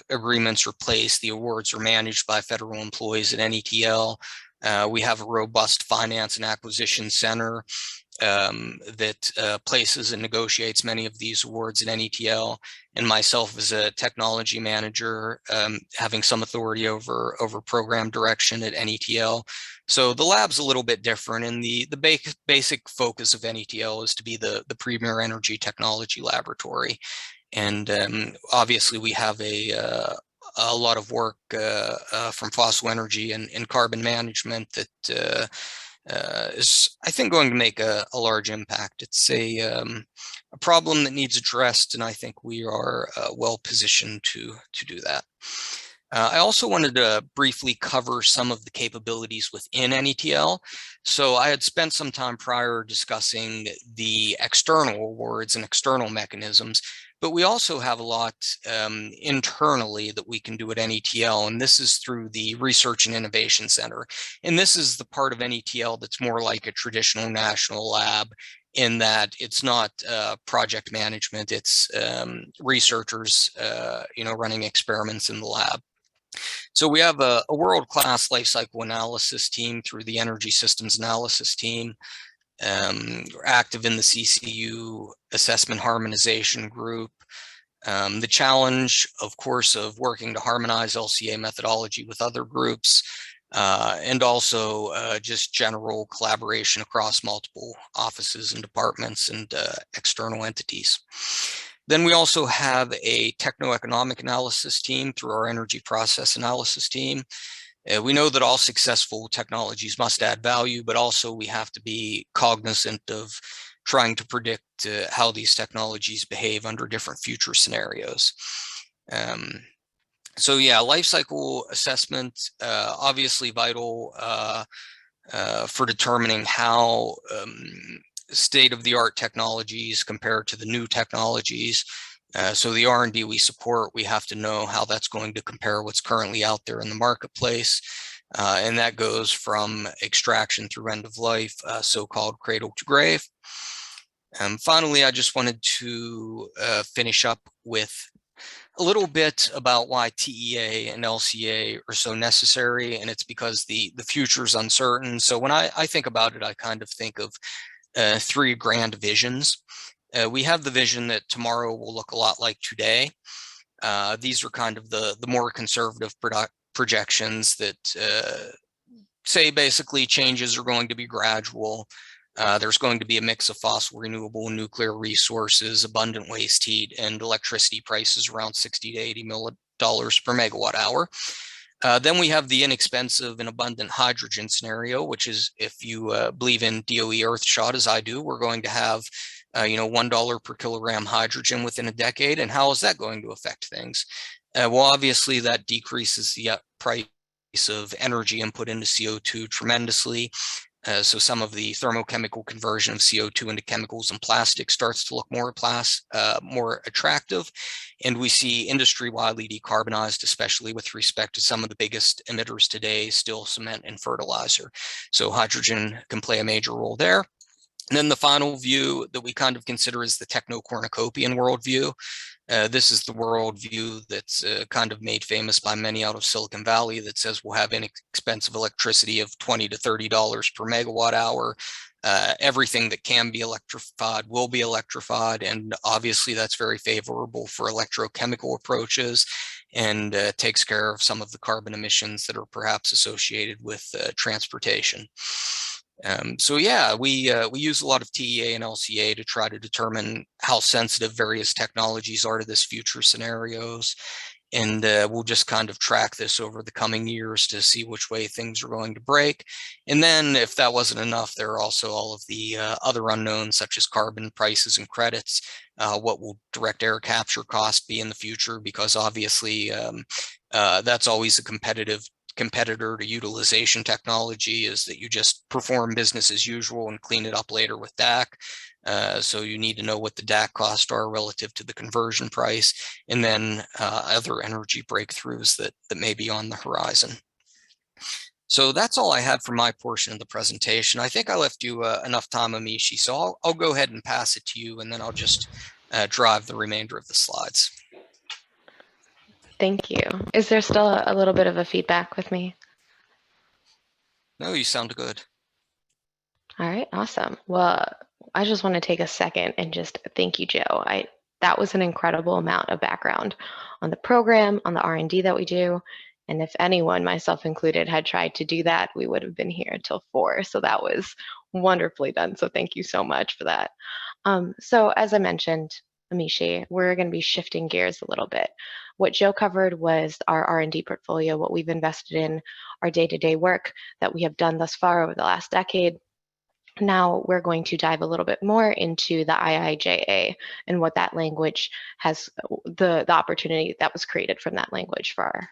agreements are placed, the awards are managed by federal employees at NETL. We have a robust finance and acquisition center that places and negotiates many of these awards at NETL, and myself as a technology manager, having some authority over program direction at NETL. So the lab's a little bit different, and the basic focus of NETL is to be the premier energy technology laboratory. And obviously we have a lot of work from fossil energy and carbon management that is, I think, going to make a large impact. It's a problem that needs addressed, and I think we are well positioned to do that. I also wanted to briefly cover some of the capabilities within NETL. So I had spent some time prior discussing the external awards and external mechanisms, but we also have a lot internally that we can do at NETL, and this is through the Research and Innovation Center. And this is the part of NETL that's more like a traditional national lab, in that it's not project management, it's researchers running experiments in the lab. So we have a world-class life cycle analysis team through the Energy Systems Analysis team. We're active in the CCU Assessment Harmonization Group. The challenge, of course, of working to harmonize LCA methodology with other groups, and also just general collaboration across multiple offices and departments and external entities. Then we also have a techno-economic analysis team through our energy process analysis team. We know that all successful technologies must add value, but also we have to be cognizant of trying to predict how these technologies behave under different future scenarios. So yeah, life cycle assessment, obviously vital for determining how state-of-the-art technologies compare to the new technologies. So the R&D we support, we have to know how that's going to compare what's currently out there in the marketplace. And that goes from extraction through end of life, so-called cradle to grave. Finally, I just wanted to finish up with a little bit about why TEA and LCA are so necessary, and it's because the future is uncertain. So when I think about it, I kind of think of three grand visions. We have the vision that tomorrow will look a lot like today. These are kind of the more conservative projections that say basically changes are going to be gradual. There's going to be a mix of fossil, renewable, and nuclear resources, abundant waste heat, and electricity prices around $60 to $80 per megawatt hour. Then we have the inexpensive and abundant hydrogen scenario, which is, if you believe in DOE Earthshot as I do, we're going to have $1 per kilogram hydrogen within a decade. And how is that going to affect things? Well, obviously that decreases the price of energy input into CO2 tremendously. So some of the thermochemical conversion of CO2 into chemicals and plastic starts to look more attractive. And we see industry widely decarbonized, especially with respect to some of the biggest emitters today, still cement and fertilizer. So hydrogen can play a major role there. And then the final view that we kind of consider is the Techno Cornucopian worldview. This is the worldview that's kind of made famous by many out of Silicon Valley, that says we'll have inexpensive electricity of $20 to $30 per megawatt hour. everything that can be electrified will be electrified, and obviously that's very favorable for electrochemical approaches, and takes care of some of the carbon emissions that are perhaps associated with transportation. So yeah, we use a lot of TEA and LCA to try to determine how sensitive various technologies are to this future scenarios. And we'll just kind of track this over the coming years to see which way things are going to break. And then if that wasn't enough, there are also all of the other unknowns, such as carbon prices and credits. What will direct air capture cost be in the future? Because obviously that's always a competitor to utilization technology, is that you just perform business as usual and clean it up later with DAC. So you need to know what the DAC costs are relative to the conversion price, and then other energy breakthroughs that may be on the horizon. So that's all I had for my portion of the presentation. I think I left you enough time, Amishi, so I'll go ahead and pass it to you, and then I'll just drive the remainder of the slides. Thank you. Is there still a little bit of a feedback with me? No, you sound good. All right, awesome. Well, I just want to take a second and just thank you, Joe. That was an incredible amount of background on the program, on the R&D that we do. And if anyone, myself included, had tried to do that, we would have been here until 4. So that was wonderfully done. So thank you so much for that. So as I mentioned, Amishi, we're going to be shifting gears a little bit. What Joe covered was our R&D portfolio, what we've invested in, our day-to-day work that we have done thus far over the last decade. Now we're going to dive a little bit more into the Iija and what that language has, the opportunity that was created from that language for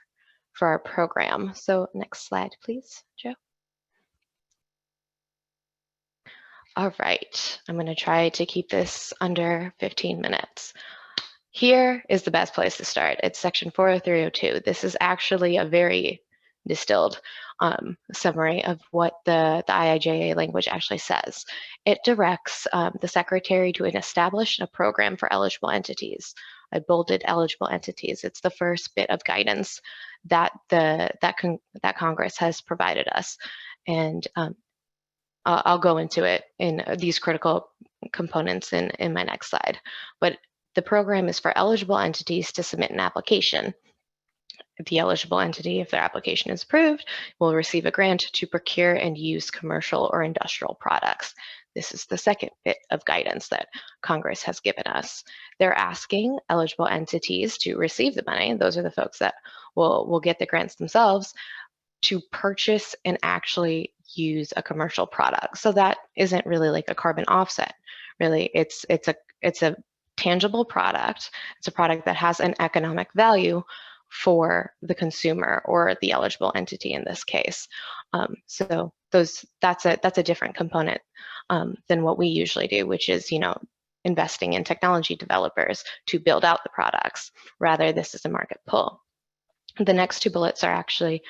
our program. So next slide, please, Joe. All right, I'm going to try to keep this under 15 minutes. Here is the best place to start. It's section 40302. This is actually a very distilled summary of what the Iija language actually says. It directs the secretary to establish a program for eligible entities. I bolded eligible entities. It's the first bit of guidance that that Congress has provided us, and I'll go into it in these critical components in my next slide. But the program is for eligible entities to submit an application. The eligible entity, if their application is approved, will receive a grant to procure and use commercial or industrial products. This is the second bit of guidance that Congress has given us. They're asking eligible entities to receive the money. Those are the folks that will get the grants themselves, to purchase and actually use a commercial product. So that isn't really like a carbon offset. Really, it's a tangible product. It's a product that has an economic value for the consumer or the eligible entity in this case. So that's a different component than what we usually do, which is, investing in technology developers to build out the products. Rather, this is a market pull. The next 2 bullets are actually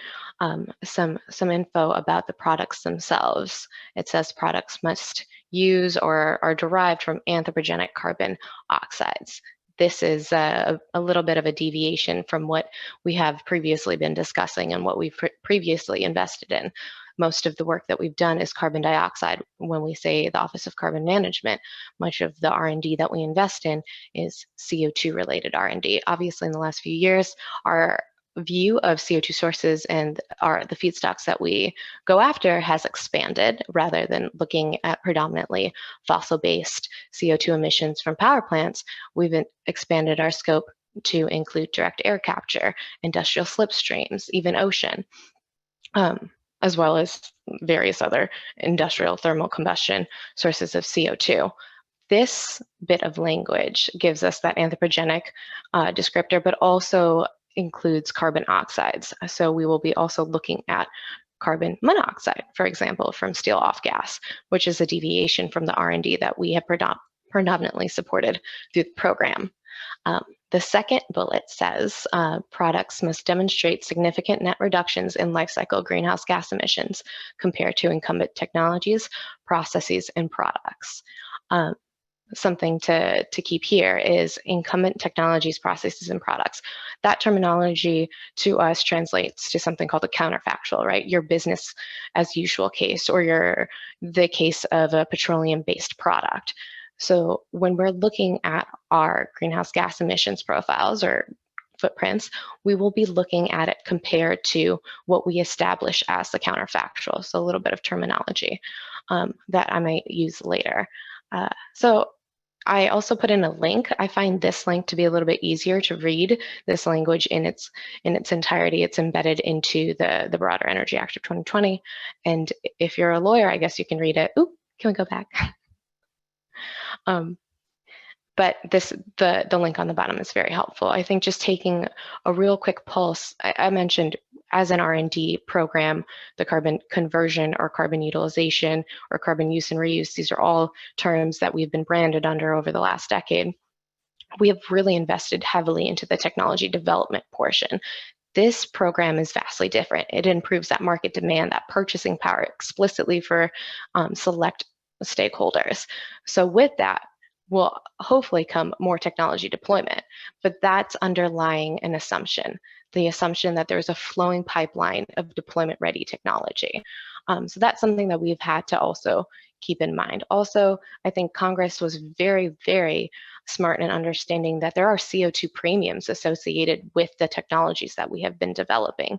some info about the products themselves. It says products must use or are derived from anthropogenic carbon oxides. This is a little bit of a deviation from what we have previously been discussing and what we've previously invested in. Most of the work that we've done is carbon dioxide. When we say the Office of Carbon Management, much of the R&D that we invest in is CO2 related R&D. Obviously, in the last few years, our view of CO2 sources and the feedstocks that we go after has expanded, rather than looking at predominantly fossil-based CO2 emissions from power plants. We've expanded our scope to include direct air capture, industrial slipstreams, even ocean, as well as various other industrial thermal combustion sources of CO2. This bit of language gives us that anthropogenic descriptor, but also includes carbon oxides. So we will be also looking at carbon monoxide, for example, from steel off gas, which is a deviation from the R&D that we have predominantly supported through the program. The second bullet says products must demonstrate significant net reductions in life cycle greenhouse gas emissions compared to incumbent technologies, processes, and products. something to keep here is incumbent technologies, processes, and products. That terminology to us translates to something called a counterfactual, right? Your business as usual case, or the case of a petroleum-based product. So when we're looking at our greenhouse gas emissions profiles or footprints, we will be looking at it compared to what we establish as the counterfactual. So a little bit of terminology that I might use later. So I also put in a link. I find this link to be a little bit easier to read. This language in its entirety. It's embedded into the broader Energy Act of 2020. And if you're a lawyer, I guess you can read it. Ooh, can we go back? But the link on the bottom is very helpful. I think just taking a real quick pulse, I mentioned as an R&D program, the carbon conversion or carbon utilization or carbon use and reuse, these are all terms that we've been branded under over the last decade. We have really invested heavily into the technology development portion. This program is vastly different. It improves that market demand, that purchasing power explicitly for select stakeholders. So with that, will hopefully come more technology deployment, but that's underlying an assumption, the assumption that there's a flowing pipeline of deployment-ready technology. So that's something that we've had to also keep in mind. Also, I think Congress was very, very smart in understanding that there are CO2 premiums associated with the technologies that we have been developing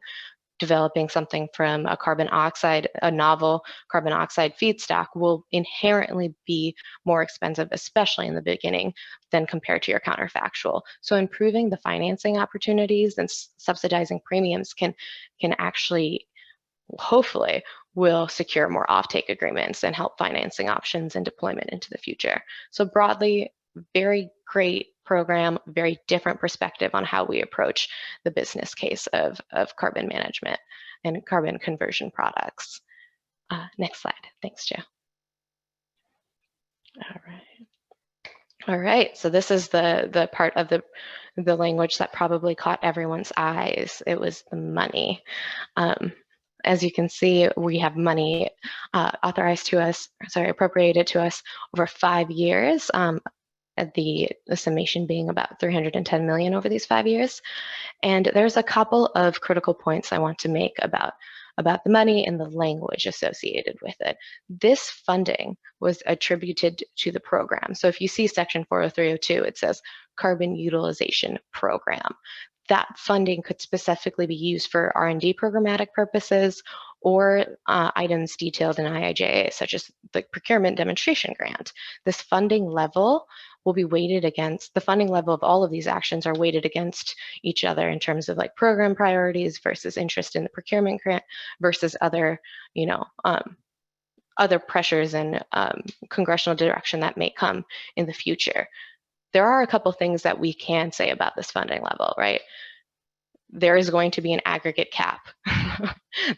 something from a novel carbon oxide feedstock will inherently be more expensive, especially in the beginning, than compared to your counterfactual. So improving the financing opportunities and subsidizing premiums can actually, hopefully, will secure more offtake agreements and help financing options and deployment into the future. So broadly, very great program, very different perspective on how we approach the business case of carbon management and carbon conversion products. Next slide. Thanks, Joe. All right. So this is the part of the language that probably caught everyone's eyes. It was the money. As you can see, we have money appropriated to us over 5 years. The summation being about 310 million over these 5 years. And there's a couple of critical points I want to make about the money and the language associated with it. This funding was attributed to the program. So if you see section 40302, it says Carbon Utilization Program. That funding could specifically be used for R&D programmatic purposes or items detailed in Iija, such as the Procurement Demonstration Grant. This funding level will be weighted against, the funding level of all of these actions are weighted against each other in terms of like program priorities versus interest in the procurement grant versus other, other pressures and congressional direction that may come in the future. There are a couple things that we can say about this funding level, right? There is going to be an aggregate cap.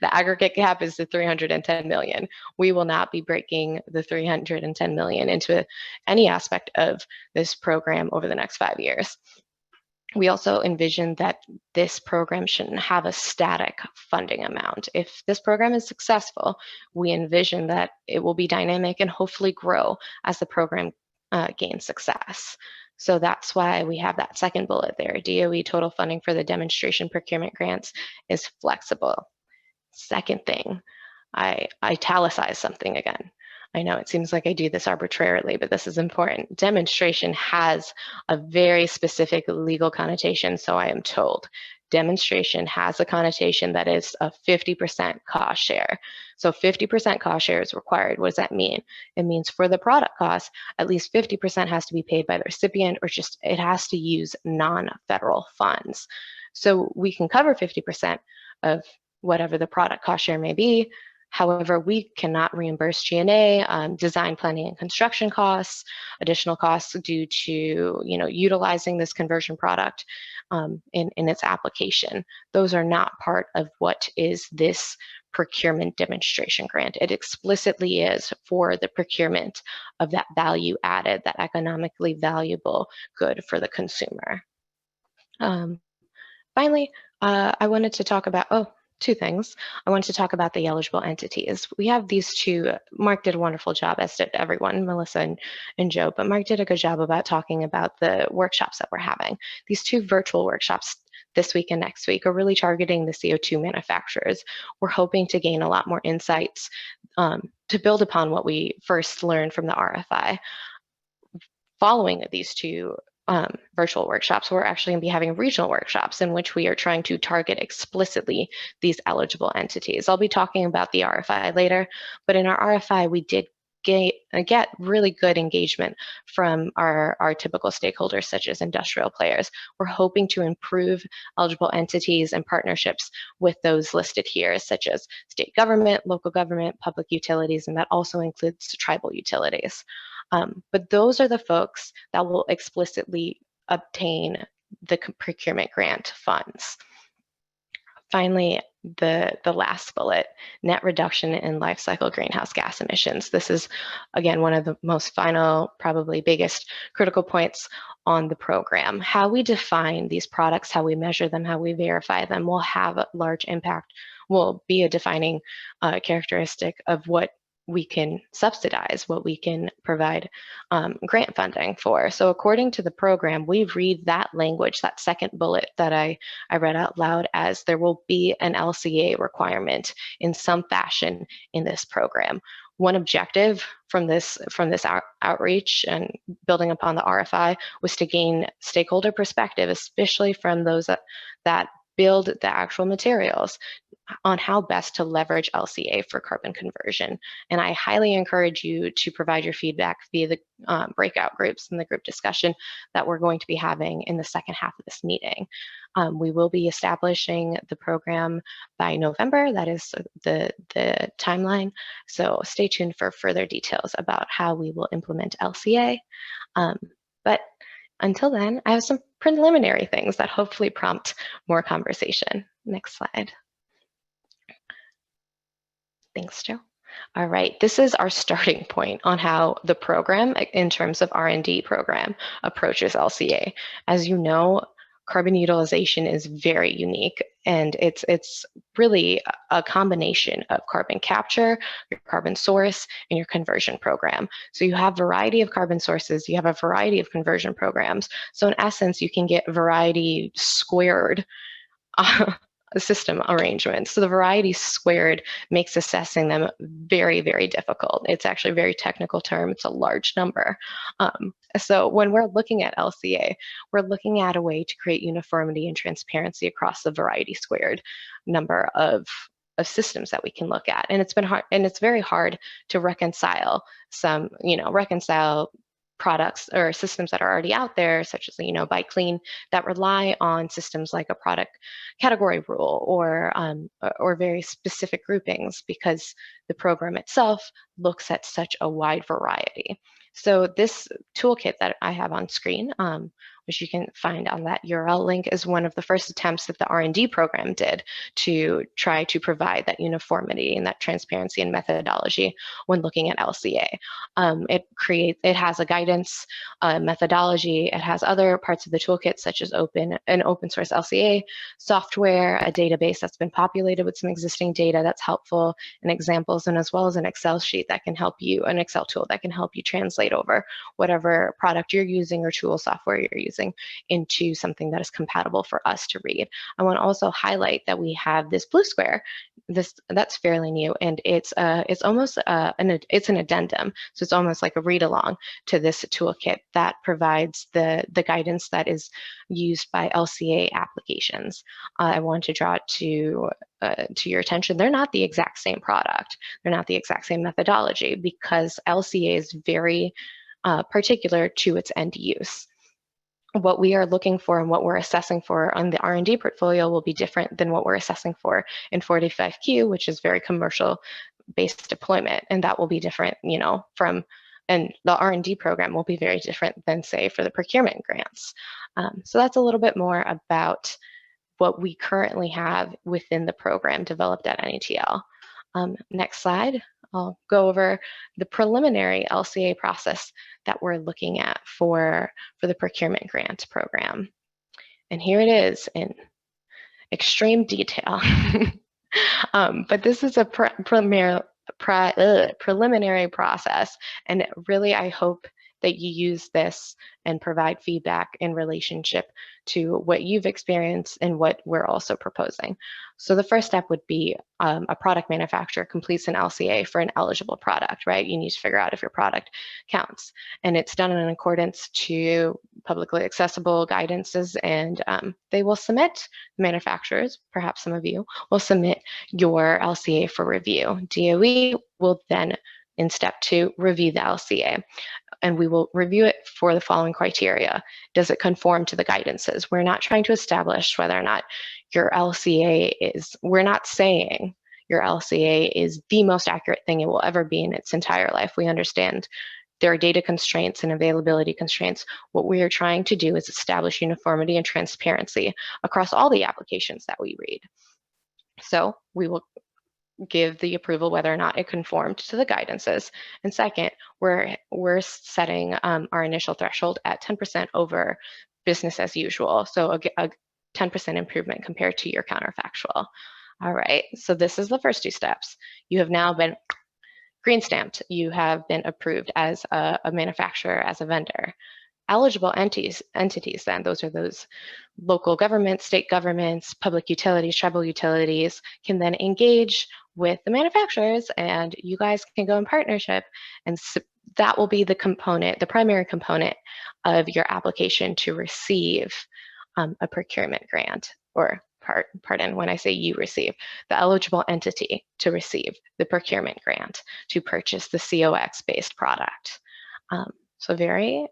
The aggregate cap is the 310 million. We will not be breaking the 310 million into any aspect of this program over the next 5 years. We also envision that this program shouldn't have a static funding amount. If this program is successful, we envision that it will be dynamic and hopefully grow as the program gains success. So that's why we have that second bullet there. DOE total funding for the demonstration procurement grants is flexible. Second thing, I italicize something again. I know it seems like I do this arbitrarily, but this is important. Demonstration has a very specific legal connotation, so I am told. Demonstration has a connotation that is a 50% cost share. So 50% cost share is required. What does that mean? It means for the product cost, at least 50% has to be paid by the recipient, or just it has to use non-federal funds. So we can cover 50% of whatever the product cost share may be. However, we cannot reimburse G&A, design, planning, and construction costs, additional costs due to utilizing this conversion product in its application. Those are not part of what is this procurement demonstration grant. It explicitly is for the procurement of that value added, that economically valuable good for the consumer. Finally, I wanted to talk about, two things. I wanted to talk about the eligible entities. We have these two. Mark did a wonderful job, as did everyone, Melissa and Joe, but Mark did a good job about talking about the workshops that we're having. These two virtual workshops this week and next week are really targeting the CO2 manufacturers. We're hoping to gain a lot more insights to build upon what we first learned from the RFI. Following these two virtual workshops, we're actually going to be having regional workshops in which we are trying to target explicitly these eligible entities. I'll be talking about the RFI later, but in our RFI, we did get really good engagement from our typical stakeholders, such as industrial players. We're hoping to improve eligible entities and partnerships with those listed here, such as state government, local government, public utilities, and that also includes tribal utilities. But those are the folks that will explicitly obtain the procurement grant funds. Finally, the last bullet, net reduction in life cycle greenhouse gas emissions. This is, again, one of the most final, probably biggest critical points on the program. How we define these products, how we measure them, how we verify them will have a large impact, will be a defining characteristic of what we can subsidize, what we can provide grant funding for. So according to the program, we read that language, that second bullet that I read out loud, as there will be an LCA requirement in some fashion in this program. One objective from this outreach and building upon the RFI was to gain stakeholder perspective, especially from those that build the actual materials, on how best to leverage LCA for carbon conversion. And I highly encourage you to provide your feedback via the breakout groups and the group discussion that we're going to be having in the second half of this meeting. We will be establishing the program by November. That is the timeline. So stay tuned for further details about how we will implement LCA. But until then, I have some preliminary things that hopefully prompt more conversation. Next slide. Thanks, Joe. All right, this is our starting point on how the program, in terms of R&D program, approaches LCA. As you know, carbon utilization is very unique, and it's really a combination of carbon capture, your carbon source, and your conversion program. So you have a variety of carbon sources, you have a variety of conversion programs. So in essence, you can get variety squared system arrangements. So the variety squared makes assessing them very, very difficult. It's actually a very technical term. It's a large number. So when we're looking at LCA, we're looking at a way to create uniformity and transparency across the variety squared number of systems that we can look at. And it's been hard, and it's very hard to reconcile reconcile products or systems that are already out there, such as, Buy Clean, that rely on systems like a product category rule or very specific groupings, because the program itself looks at such a wide variety. So this toolkit that I have on screen, which you can find on that URL link, is one of the first attempts that the R&D program did to try to provide that uniformity and that transparency and methodology when looking at LCA. It has a guidance methodology. It has other parts of the toolkit, such as open source LCA software, a database that's been populated with some existing data that's helpful, and examples, and as well as an Excel sheet that can help you, an Excel tool that can help you translate over whatever product you're using or tool software you're using into something that is compatible for us to read. I want to also highlight that we have this blue square. That's fairly new, and it's almost it's an addendum. So it's almost like a read along to this toolkit that provides the guidance that is used by LCA applications. I want to draw it to your attention. They're not the exact same product. They're not the exact same methodology, because LCA is very particular to its end use. What we are looking for and what we're assessing for on the R&D portfolio will be different than what we're assessing for in 45Q, which is very commercial-based deployment, and that will be different, and the R&D program will be very different than, say, for the procurement grants. So that's a little bit more about what we currently have within the program developed at NETL. Next slide. I'll go over the preliminary LCA process that we're looking at for the procurement grant program. And here it is in extreme detail. But this is a preliminary process, and really I hope that you use this and provide feedback in relationship to what you've experienced and what we're also proposing. So the first step would be a product manufacturer completes an LCA for an eligible product, right? You need to figure out if your product counts, and it's done in accordance to publicly accessible guidances, and they will submit, manufacturers, perhaps some of you, will submit your LCA for review. DOE will then, in step 2, review the LCA. And we will review it for the following criteria. Does it conform to the guidances? We're not trying to establish whether or not your LCA is, we're not saying your LCA is the most accurate thing it will ever be in its entire life. We understand there are data constraints and availability constraints. What we are trying to do is establish uniformity and transparency across all the applications that we read. So we will give the approval whether or not it conformed to the guidances. And second, we're setting our initial threshold at 10% over business as usual. So a 10% improvement compared to your counterfactual. All right, so this is the first 2 steps. You have now been green stamped. You have been approved as a manufacturer, as a vendor. Eligible entities then, those are those local governments, state governments, public utilities, tribal utilities, can then engage with the manufacturers, and you guys can go in partnership, and that will be the component, the primary component of your application to receive a procurement grant, or pardon, when I say you receive, the eligible entity to receive the procurement grant to purchase the COX-based product. So very,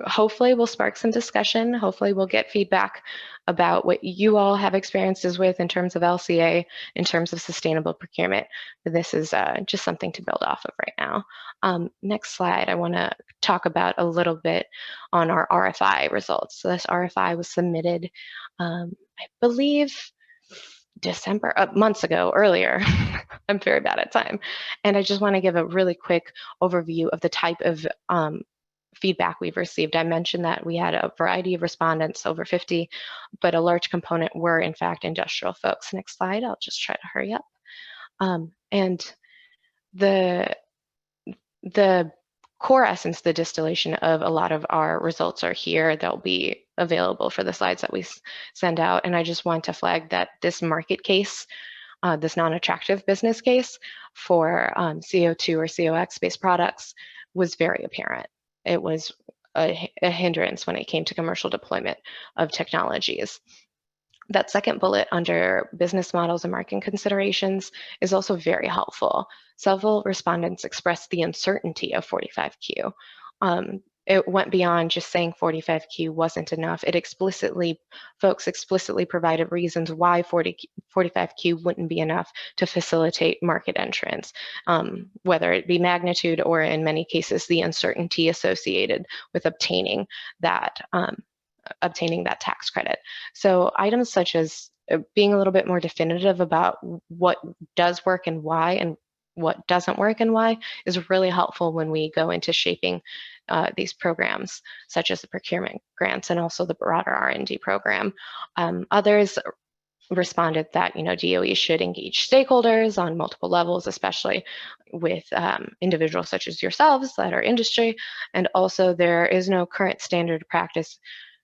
hopefully we'll spark some discussion. Hopefully we'll get feedback about what you all have experiences with in terms of LCA, in terms of sustainable procurement. But this is just something to build off of right now. Next slide, I want to talk about a little bit on our RFI results. So this RFI was submitted, I believe, December, months ago, earlier. I'm very bad at time. And I just want to give a really quick overview of the type of feedback we've received. I mentioned that we had a variety of respondents, over 50, but a large component were in fact industrial folks. Next slide, I'll just try to hurry up. And the core essence, the distillation of a lot of our results are here. They'll be available for the slides that we send out. And I just want to flag that this market case, this non-attractive business case for CO2 or COX-based products was very apparent. It was a hindrance when it came to commercial deployment of technologies. That second bullet under business models and market considerations is also very helpful. Several respondents expressed the uncertainty of 45Q. It went beyond just saying 45Q wasn't enough. Folks explicitly provided reasons why 45Q wouldn't be enough to facilitate market entrance, whether it be magnitude or in many cases, the uncertainty associated with obtaining that tax credit. So items such as being a little bit more definitive about what does work and why, and what doesn't work and why, is really helpful when we go into shaping these programs, such as the procurement grants and also the broader R&D program. Others responded that DOE should engage stakeholders on multiple levels, especially with individuals such as yourselves that are industry, and also there is no current standard practice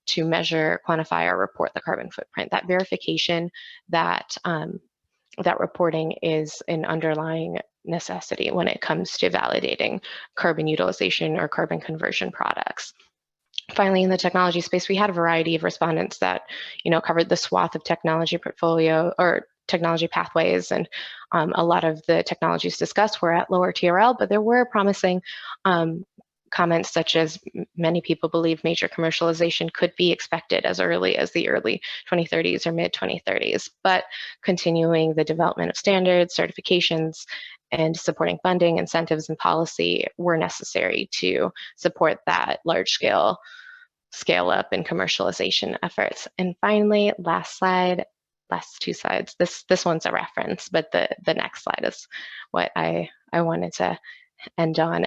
to measure, quantify, or report the carbon footprint. That verification, that reporting is an underlying necessity when it comes to validating carbon utilization or carbon conversion products. Finally, in the technology space, we had a variety of respondents that covered the swath of technology portfolio or technology pathways, and a lot of the technologies discussed were at lower TRL, but there were promising comments such as many people believe major commercialization could be expected as early as the early 2030s or mid 2030s, but continuing the development of standards, certifications, and supporting funding, incentives, and policy were necessary to support that large scale up and commercialization efforts. And finally, last slide, last 2 slides. This one's a reference, but the next slide is what I wanted to end on.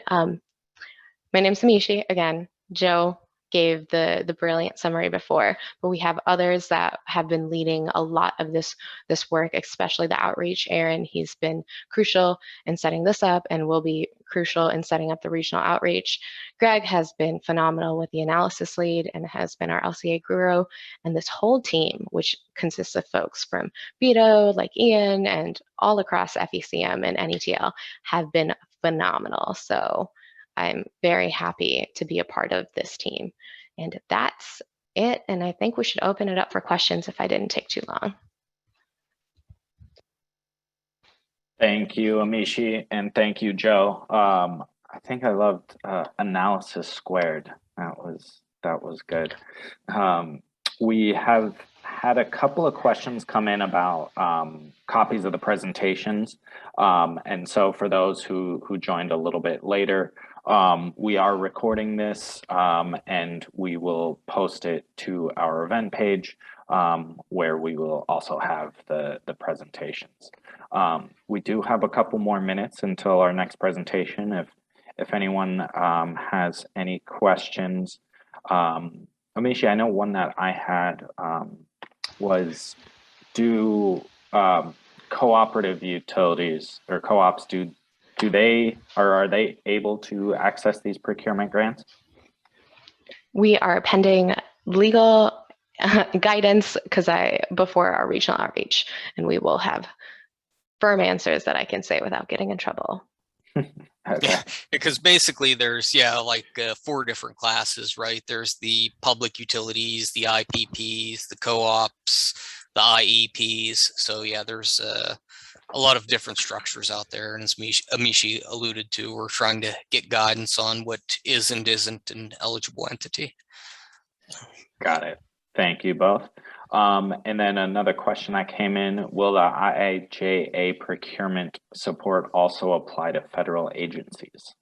My name's Mishi. Again, Joe, gave the brilliant summary before, but we have others that have been leading a lot of this work, especially the outreach. Aaron, he's been crucial in setting this up and will be crucial in setting up the regional outreach. Greg has been phenomenal with the analysis lead and has been our LCA guru. And this whole team, which consists of folks from Vito, like Ian, and all across FECM and NETL, have been phenomenal. So I'm very happy to be a part of this team. And that's it. And I think we should open it up for questions if I didn't take too long. Thank you, Amishi, and thank you, Joe. I think I loved analysis squared. That was good. We have had a couple of questions come in about copies of the presentations. And so for those who joined a little bit later, we are recording this and we will post it to our event page where we will also have the presentations. We do have a couple more minutes until our next presentation. If anyone has any questions, Amishi, I know one that I had was, do cooperative utilities or co-ops, are they able to access these procurement grants? We are pending legal guidance before our regional outreach, and we will have firm answers that I can say without getting in trouble. Okay. Yeah, because basically there's, like 4 different classes, right? There's the public utilities, the IPPs, the co-ops, the IEPs. So yeah, there's a lot of different structures out there. And as Amishi alluded to, we're trying to get guidance on what is and isn't an eligible entity. Got it. Thank you both. And then another question that came in, will the Iija procurement support also apply to federal agencies?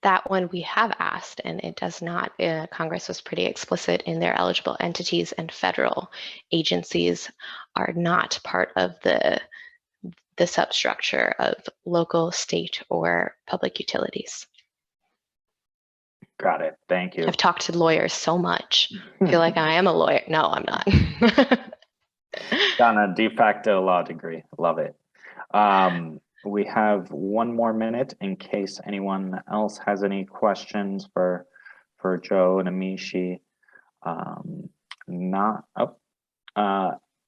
That one we have asked, and it does not. Congress was pretty explicit in their eligible entities, and federal agencies are not part of the substructure of local, state, or public utilities. Got it. Thank you. I've talked to lawyers so much. I feel like I am a lawyer. No, I'm not. Got a de facto law degree. Love it. We have 1 more minute in case anyone else has any questions for Joe and Amishi. And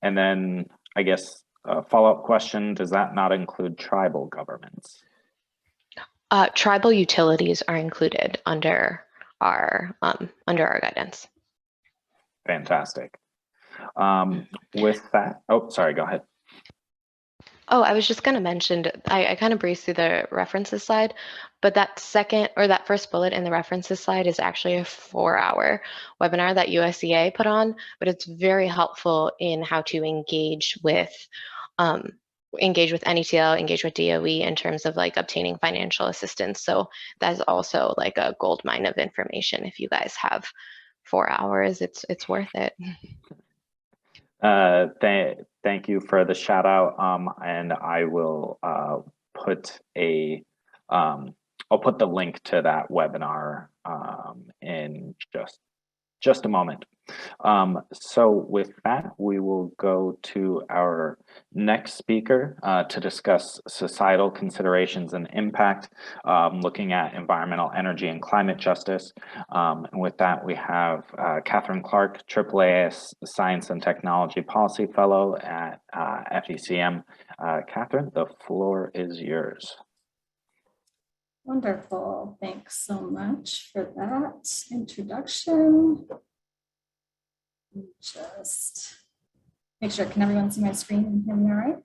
then I guess a follow-up question, does that not include tribal governments? Tribal utilities are included under our guidance. Fantastic. With that, sorry, go ahead. Oh, I was just going to mention, I kind of breezed through the references slide, but that first bullet in the references slide is actually a 4-hour webinar that USEA put on, but it's very helpful in how to engage with NETL, engage with DOE in terms of like obtaining financial assistance. So that's also like a gold mine of information. If you guys have 4 hours, it's worth it. Thank you for the shout out. And I will put I'll put the link to that webinar in just a moment. So with that, we will go to our next speaker to discuss societal considerations and impact, looking at environmental, energy, and climate justice. And with that, we have Catherine Clark, AAA Science and Technology Policy Fellow at FECM. Catherine, the floor is yours. Wonderful. Thanks so much for that introduction. Just make sure, can everyone see my screen and hear me all right?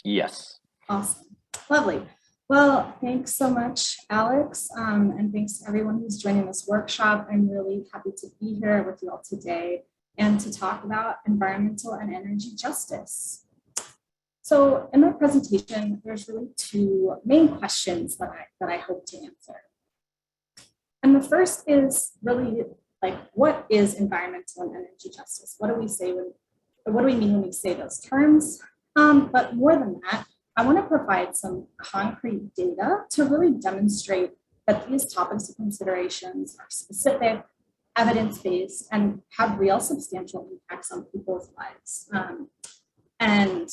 Yes. Awesome. Lovely. Well, thanks so much, Alex, and thanks to everyone who's joining this workshop. I'm really happy to be here with you all today and to talk about environmental and energy justice. So in my presentation, there's really 2 main questions that I hope to answer. And the first is really like, what is environmental and energy justice? What do we mean when we say those terms? But more than that, I want to provide some concrete data to really demonstrate that these topics of considerations are specific, evidence-based, and have real substantial impacts on people's lives. And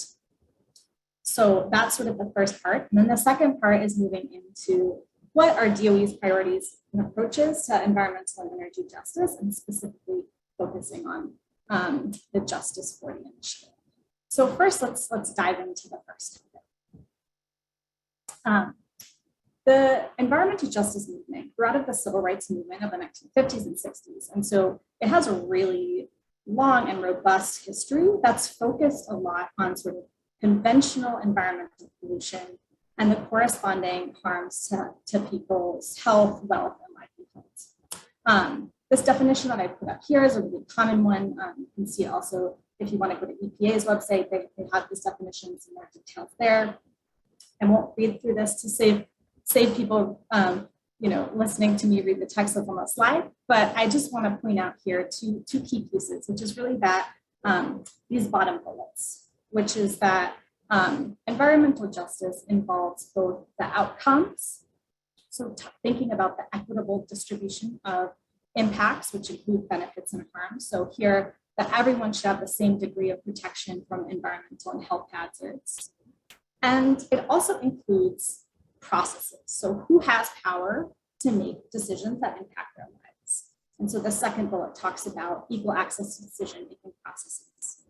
so that's sort of the first part. And then the second part is moving into what are DOE's priorities and approaches to environmental and energy justice, and specifically focusing on the Justice for the Initiative. So first, let's dive into the first topic. The environmental justice movement grew out of the civil rights movement of the 1950s and 60s. And so it has a really long and robust history that's focused a lot on sort of conventional environmental pollution and the corresponding harms to people's health, wealth, and livelihoods. This definition that I put up here is a really common one. You can see it also if you want to go to EPA's website, they have these definitions and more details there. I won't read through this to save people listening to me read the text that's on the slide, but I just want to point out here two key pieces, which is really that these bottom bullets, which is that environmental justice involves both the outcomes, so thinking about the equitable distribution of impacts, which include benefits and harms. So here, that everyone should have the same degree of protection from environmental and health hazards. And it also includes processes. So who has power to make decisions that impact their lives? And so the second bullet talks about equal access to decision-making processes.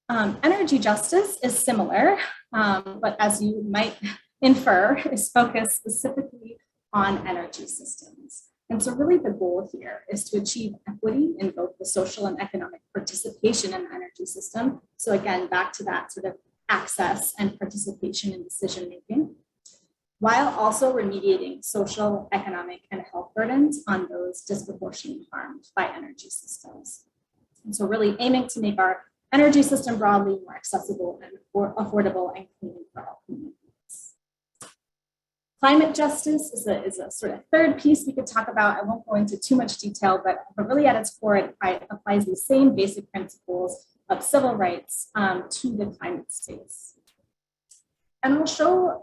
Energy justice is similar, but as you might infer, is focused specifically on energy systems. And so really the goal here is to achieve equity in both the social and economic participation in the energy system. So again, back to that sort of access and participation in decision-making, while also remediating social, economic, and health burdens on those disproportionately harmed by energy systems. And so really aiming to make our energy system broadly more accessible and more affordable and clean for all communities. Climate justice is a sort of third piece we could talk about. I won't go into too much detail, but really at its core, it applies the same basic principles of civil rights to the climate space. And I'll show,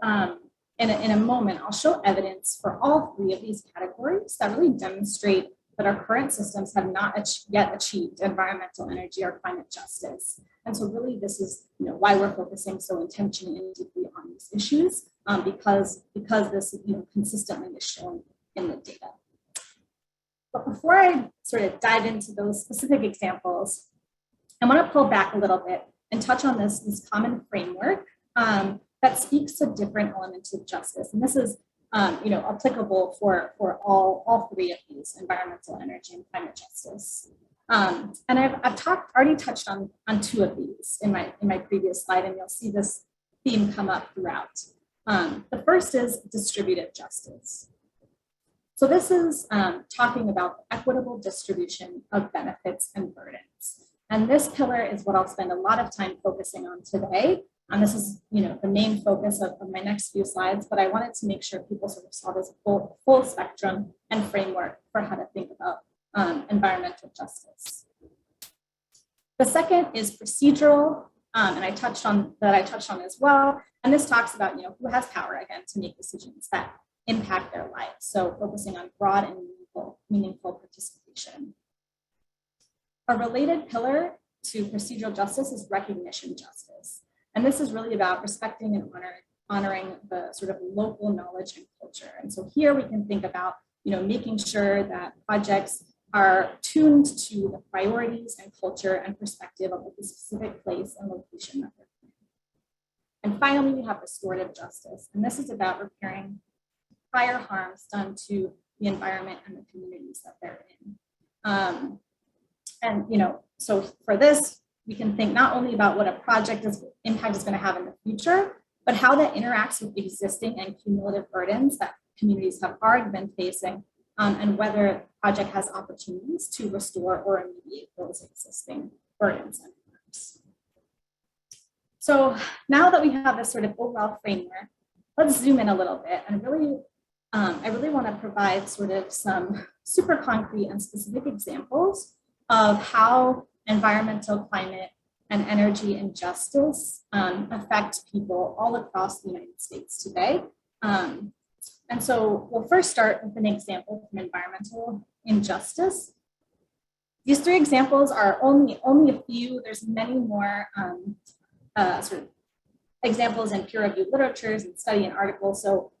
in a moment, I'll show evidence for all three of these categories that really demonstrate that our current systems have not yet achieved environmental, energy, or climate justice. And so really this is why we're focusing so intentionally and deeply on these issues, because this consistently is shown in the data. But before I sort of dive into those specific examples, I want to pull back a little bit and touch on this common framework that speaks to different elements of justice. And this is applicable for all three of these: environmental, energy, and climate justice. And I've already touched on two of these in my previous slide, and you'll see this theme come up throughout. The first is distributive justice. So this is talking about the equitable distribution of benefits and burdens. And this pillar is what I'll spend a lot of time focusing on today. And this is, the main focus of my next few slides, but I wanted to make sure people sort of saw this full spectrum and framework for how to think about environmental justice. The second is procedural, and I touched on as well. And this talks about, who has power, again, to make decisions that impact their lives. So focusing on broad and meaningful participation. A related pillar to procedural justice is recognition justice. And this is really about respecting and honoring the sort of local knowledge and culture. And so here we can think about, making sure that projects are tuned to the priorities and culture and perspective of the specific place and location that they're in. And finally, we have restorative justice. And this is about repairing prior harms done to the environment and the communities that they're in. So for this, we can think not only about what a project's impact is going to have in the future, but how that interacts with existing and cumulative burdens that communities have already been facing, and whether the project has opportunities to restore or remediate those existing burdens and harms. So now that we have this sort of overall framework, let's zoom in a little bit and really, I really want to provide sort of some super concrete and specific examples of how environmental, climate, and energy and justice affect people all across the United States today. And so we'll first start with an example from environmental injustice. These three examples are only a few. There's many more sort of examples in peer-reviewed literatures and study and articles. So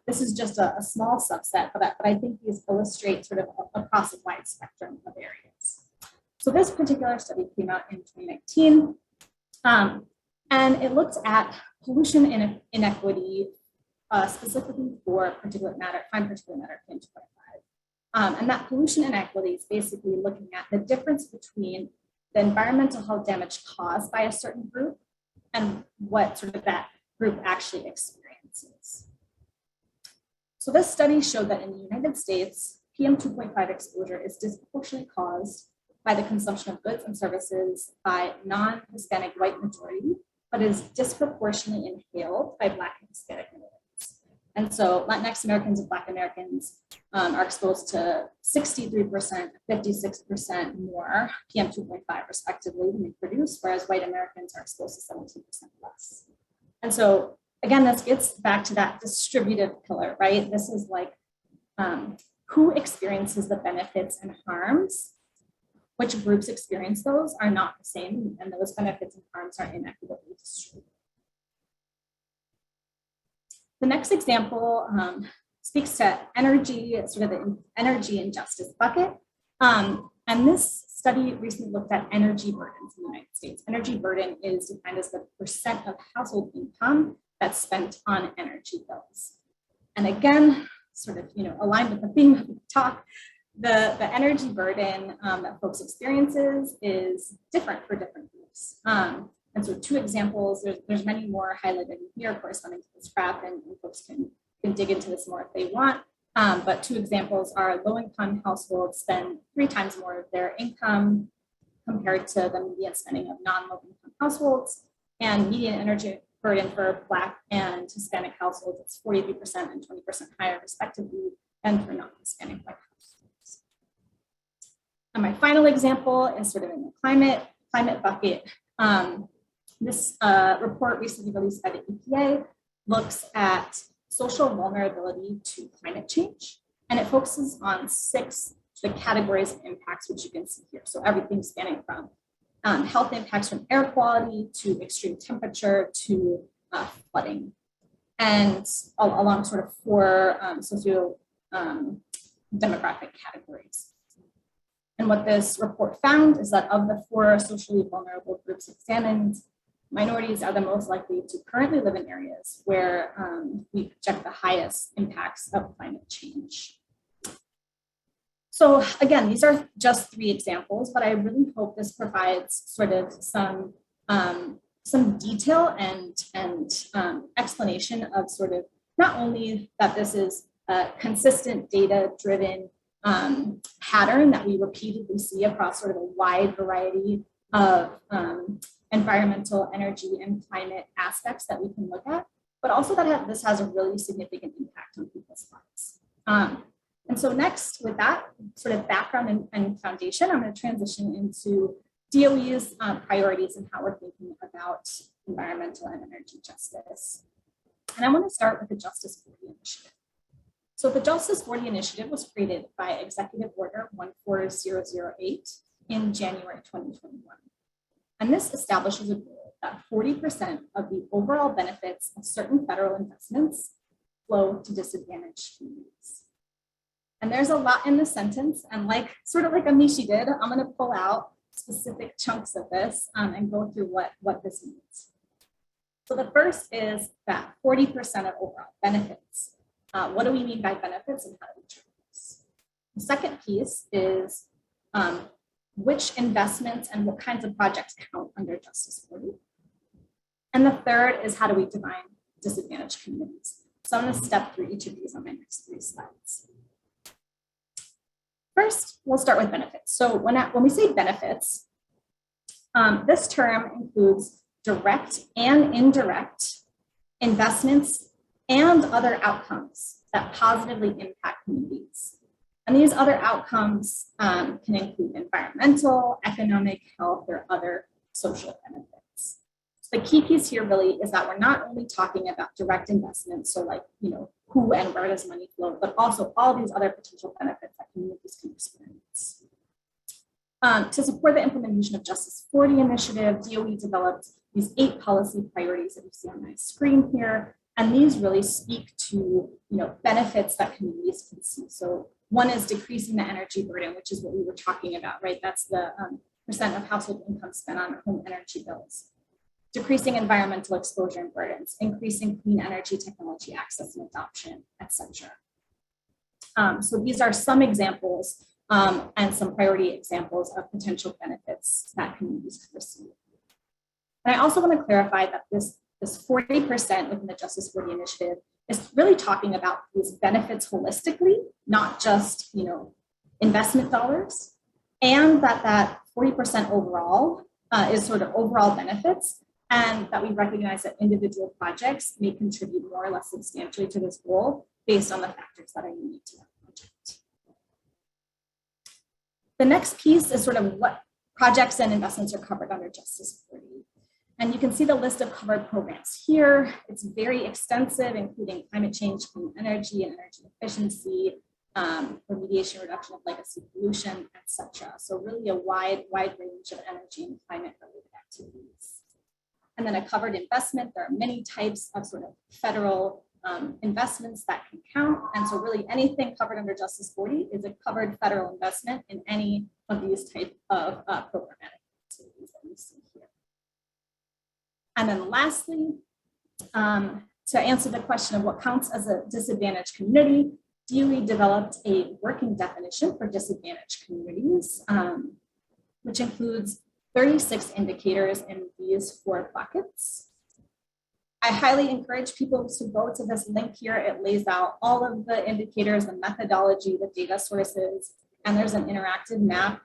this is just a small subset, but I think these illustrate sort of across a wide spectrum of areas. So this particular study came out in 2019, and it looked at pollution inequity specifically for particulate matter, fine particulate matter PM2.5. And that pollution inequity is basically looking at the difference between the environmental health damage caused by a certain group and what sort of that group actually experiences. So this study showed that in the United States, PM2.5 exposure is disproportionately caused by the consumption of goods and services by non-Hispanic white majority, but is disproportionately inhaled by Black and Hispanic minorities. And so Latinx Americans and Black Americans are exposed to 63%, 56% more PM2.5 respectively than they produce, whereas white Americans are exposed to 17% less. And so again, this gets back to that distributive pillar, right? This is like who experiences the benefits and harms. Which groups experience those are not the same, and those benefits and harms are inequitably distributed. The next example speaks to energy, sort of the energy injustice bucket. And this study recently looked at energy burdens in the United States. Energy burden is defined as the percent of household income that's spent on energy bills. And again, sort of aligned with the theme of the talk, the energy burden that folks experiences is different for different groups. And so two examples, there's many more highlighted here corresponding to this graph, and folks can dig into this more if they want. But two examples are low-income households spend 3 times more of their income compared to the median spending of non-low-income households, and median energy burden for Black and Hispanic households, it's 43% and 20% higher respectively than for non-Hispanic white households. And my final example is sort of in the climate bucket. This report recently released by the EPA looks at social vulnerability to climate change, and it focuses on 6 categories of impacts, which you can see here. So everything spanning from health impacts from air quality to extreme temperature to flooding, and along sort of 4 socio demographic categories. And what this report found is that of the 4 socially vulnerable groups examined, minorities are the most likely to currently live in areas where we project the highest impacts of climate change. So again, these are just 3 examples, but I really hope this provides sort of some detail and explanation of sort of not only that this is a consistent data-driven pattern that we repeatedly see across sort of a wide variety of environmental, energy, and climate aspects that we can look at, but also that this has a really significant impact on people's lives. And so next, with that sort of background and foundation, I'm going to transition into DOE's priorities and how we're thinking about environmental and energy justice. And I want to start with the Justice 40 Initiative. So the Justice 40 Initiative was created by Executive Order 14008 in January 2021. And this establishes a goal that 40% of the overall benefits of certain federal investments flow to disadvantaged communities. And there's a lot in the sentence, and sort of like Amishi did, I'm going to pull out specific chunks of this and go through what this means. So the first is that 40% of overall benefits. What do we mean by benefits and how do we track this? The second piece is which investments and what kinds of projects count under Justice 40. And the third is how do we define disadvantaged communities. So I'm going to step through each of these on my next 3 slides. First, we'll start with benefits. So when we say benefits, this term includes direct and indirect investments and other outcomes that positively impact communities. And these other outcomes can include environmental, economic, health, or other social benefits. the key piece here really is that we're not only talking about direct investments, so like, who and where does money flow, but also all these other potential benefits that communities can experience. To support the implementation of Justice 40 initiative, DOE developed these 8 policy priorities that you see on my screen here. And these really speak to benefits that communities can see. So one is decreasing the energy burden, which is what we were talking about, right? That's the percent of household income spent on home energy bills. Decreasing environmental exposure and burdens, increasing clean energy technology access and adoption, etc. So these are some examples and some priority examples of potential benefits that communities could receive. And I also want to clarify that this 40% within the Justice 40 initiative is really talking about these benefits holistically, not just investment dollars, and that 40% overall is sort of overall benefits, and that we recognize that individual projects may contribute more or less substantially to this goal based on the factors that are unique to that project. The next piece is sort of what projects and investments are covered under Justice 40. And you can see the list of covered programs here. It's very extensive, including climate change, clean energy, and energy efficiency, remediation, reduction of legacy pollution, etc. So really a wide range of energy and climate-related activities. And then a covered investment. There are many types of sort of federal investments that can count. And so really anything covered under Justice 40 is a covered federal investment in any of these types of programmatic activities that we see here. And then lastly, to answer the question of what counts as a disadvantaged community, DOE developed a working definition for disadvantaged communities, which includes 36 indicators in these 4 buckets. I highly encourage people to go to this link here. It lays out all of the indicators, the methodology, the data sources, and there's an interactive map,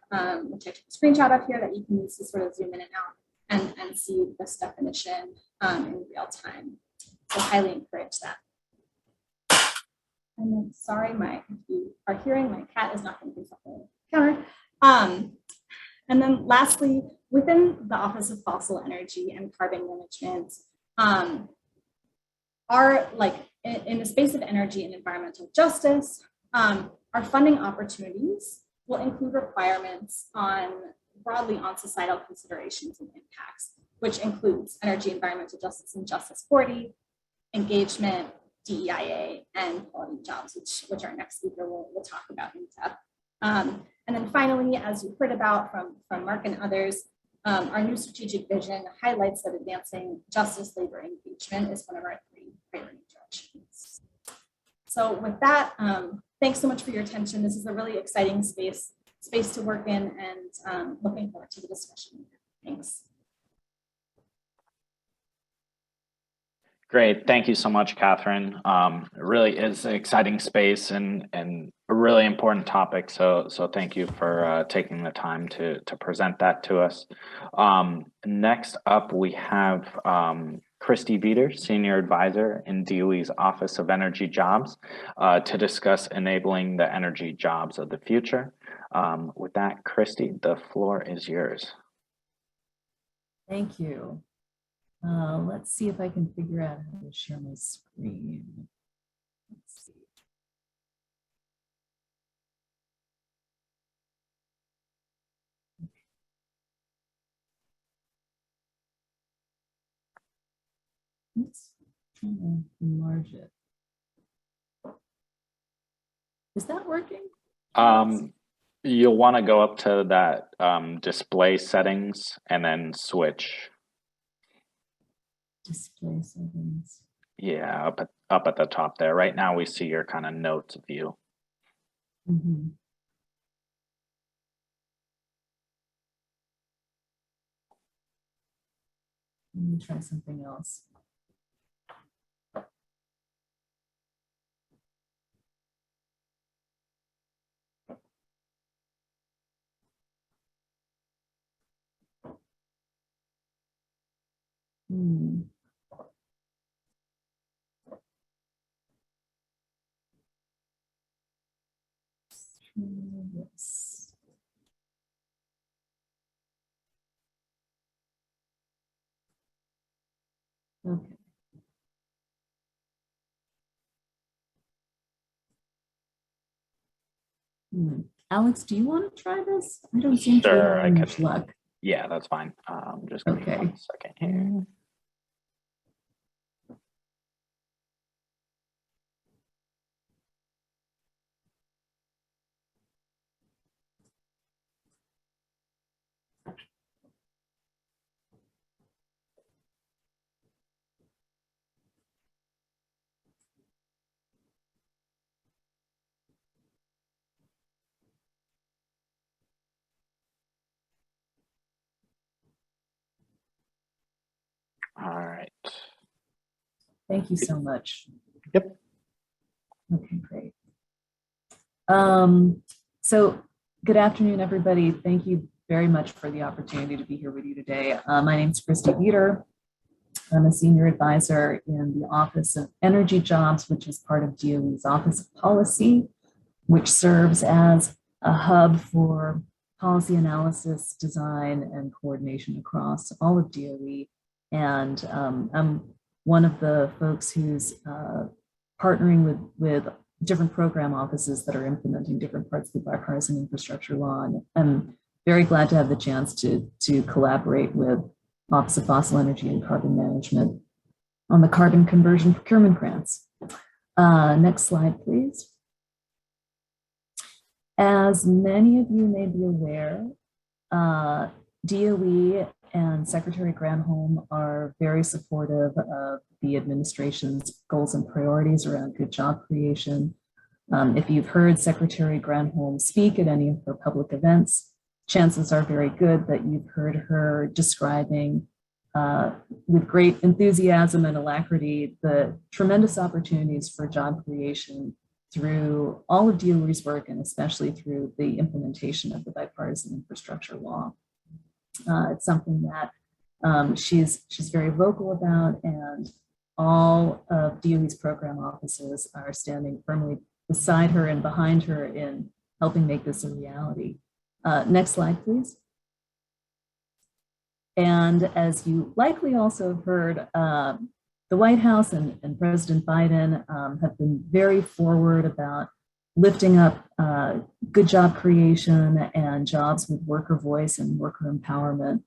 which I took a screenshot of here that you can use to sort of zoom in and out and see this definition in real time. So highly encourage that. And then, sorry, if you are hearing, my cat is not going to do something on the counter. And then lastly, within the Office of Fossil Energy and Carbon Management, in the space of energy and environmental justice, our funding opportunities will include requirements broadly on societal considerations and impacts, which includes energy, environmental justice, and Justice 40, engagement, DEIA, and quality jobs, which our next speaker will talk about in depth. And then finally, as you heard about from Mark and others, our new strategic vision highlights that advancing justice, labor, and engagement is one of our 3 priority directions. So with that, thanks so much for your attention. This is a really exciting space to work in, and looking forward to the discussion. Thanks. Great. Thank you so much, Catherine. It really is an exciting space and a really important topic. So thank you for taking the time to present that to us. Next up, we have Christy Veeder, Senior Advisor in DOE's Office of Energy Jobs, to discuss enabling the energy jobs of the future. With that, Christy, the floor is yours. Thank you. Let's see if I can figure out how to share my screen. Let's see. Oops, trying to enlarge it. Is that working? You'll want to go up to that display settings and then switch. Display settings. Yeah, up at the top there. Right now we see your kind of notes view. Mm-hmm. Let me try something else. Yes. Okay. Alex, do you want to try this? I don't seem to be Sure, I having can. much luck. Yeah, that's fine. Just give me Okay. 1 second here. All right. Thank you so much. Yep. Okay, great. So good afternoon, everybody. Thank you very much for the opportunity to be here with you today. My name is Christy Veter. I'm a senior advisor in the Office of Energy Jobs, which is part of DOE's Office of Policy, which serves as a hub for policy analysis, design, and coordination across all of DOE. And I'm one of the folks who's partnering with different program offices that are implementing different parts of the Bipartisan Infrastructure Law. And I'm very glad to have the chance to collaborate with Office of Fossil Energy and Carbon Management on the carbon conversion procurement grants. Next slide, please. As many of you may be aware, DOE and Secretary Granholm are very supportive of the administration's goals and priorities around good job creation. If you've heard Secretary Granholm speak at any of her public events, chances are very good that you've heard her describing with great enthusiasm and alacrity the tremendous opportunities for job creation through all of DOE's work, and especially through the implementation of the Bipartisan Infrastructure Law. It's something that she's very vocal about, and all of DOE's program offices are standing firmly beside her and behind her in helping make this a reality. Next slide, please. And as you likely also have heard, the White House and President Biden have been very forward about lifting up good job creation and jobs with worker voice and worker empowerment.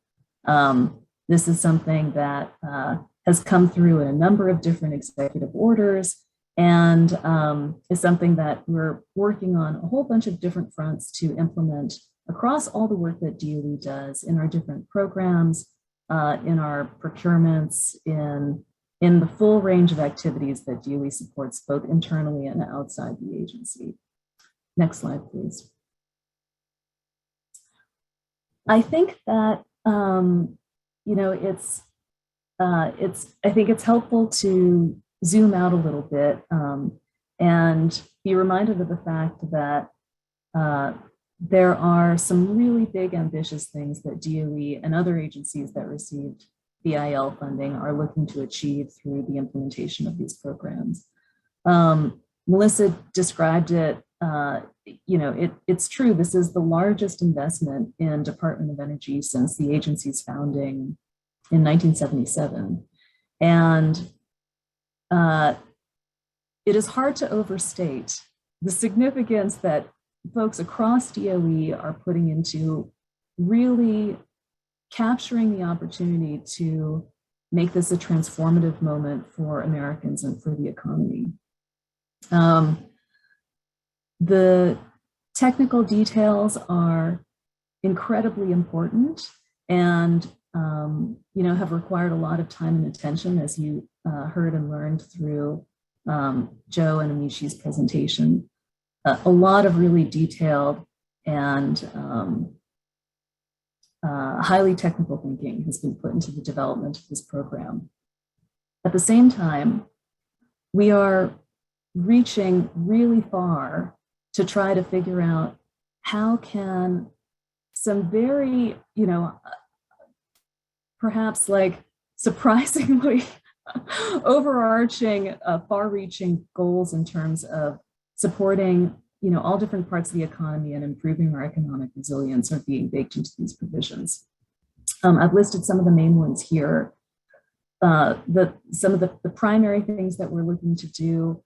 This is something that has come through in a number of different executive orders, and is something that we're working on a whole bunch of different fronts to implement across all the work that DOE does in our different programs, in our procurements, in the full range of activities that DOE supports both internally and outside the agency. Next slide, please. I think that I think it's helpful to zoom out a little bit and be reminded of the fact that there are some really big, ambitious things that DOE and other agencies that received BIL funding are looking to achieve through the implementation of these programs. Melissa described it, it's true, this is the largest investment in Department of Energy since the agency's founding in 1977. And it is hard to overstate the significance that folks across DOE are putting into really capturing the opportunity to make this a transformative moment for Americans and for the economy. The technical details are incredibly important and have required a lot of time and attention, as you heard and learned through Joe and Amishi's presentation. A lot of really detailed and highly technical thinking has been put into the development of this program. At the same time, we are reaching really far to try to figure out how can some very, perhaps like surprisingly overarching, far-reaching goals in terms of supporting, all different parts of the economy and improving our economic resilience are being baked into these provisions. I've listed some of the main ones here. some of the primary things that we're looking to do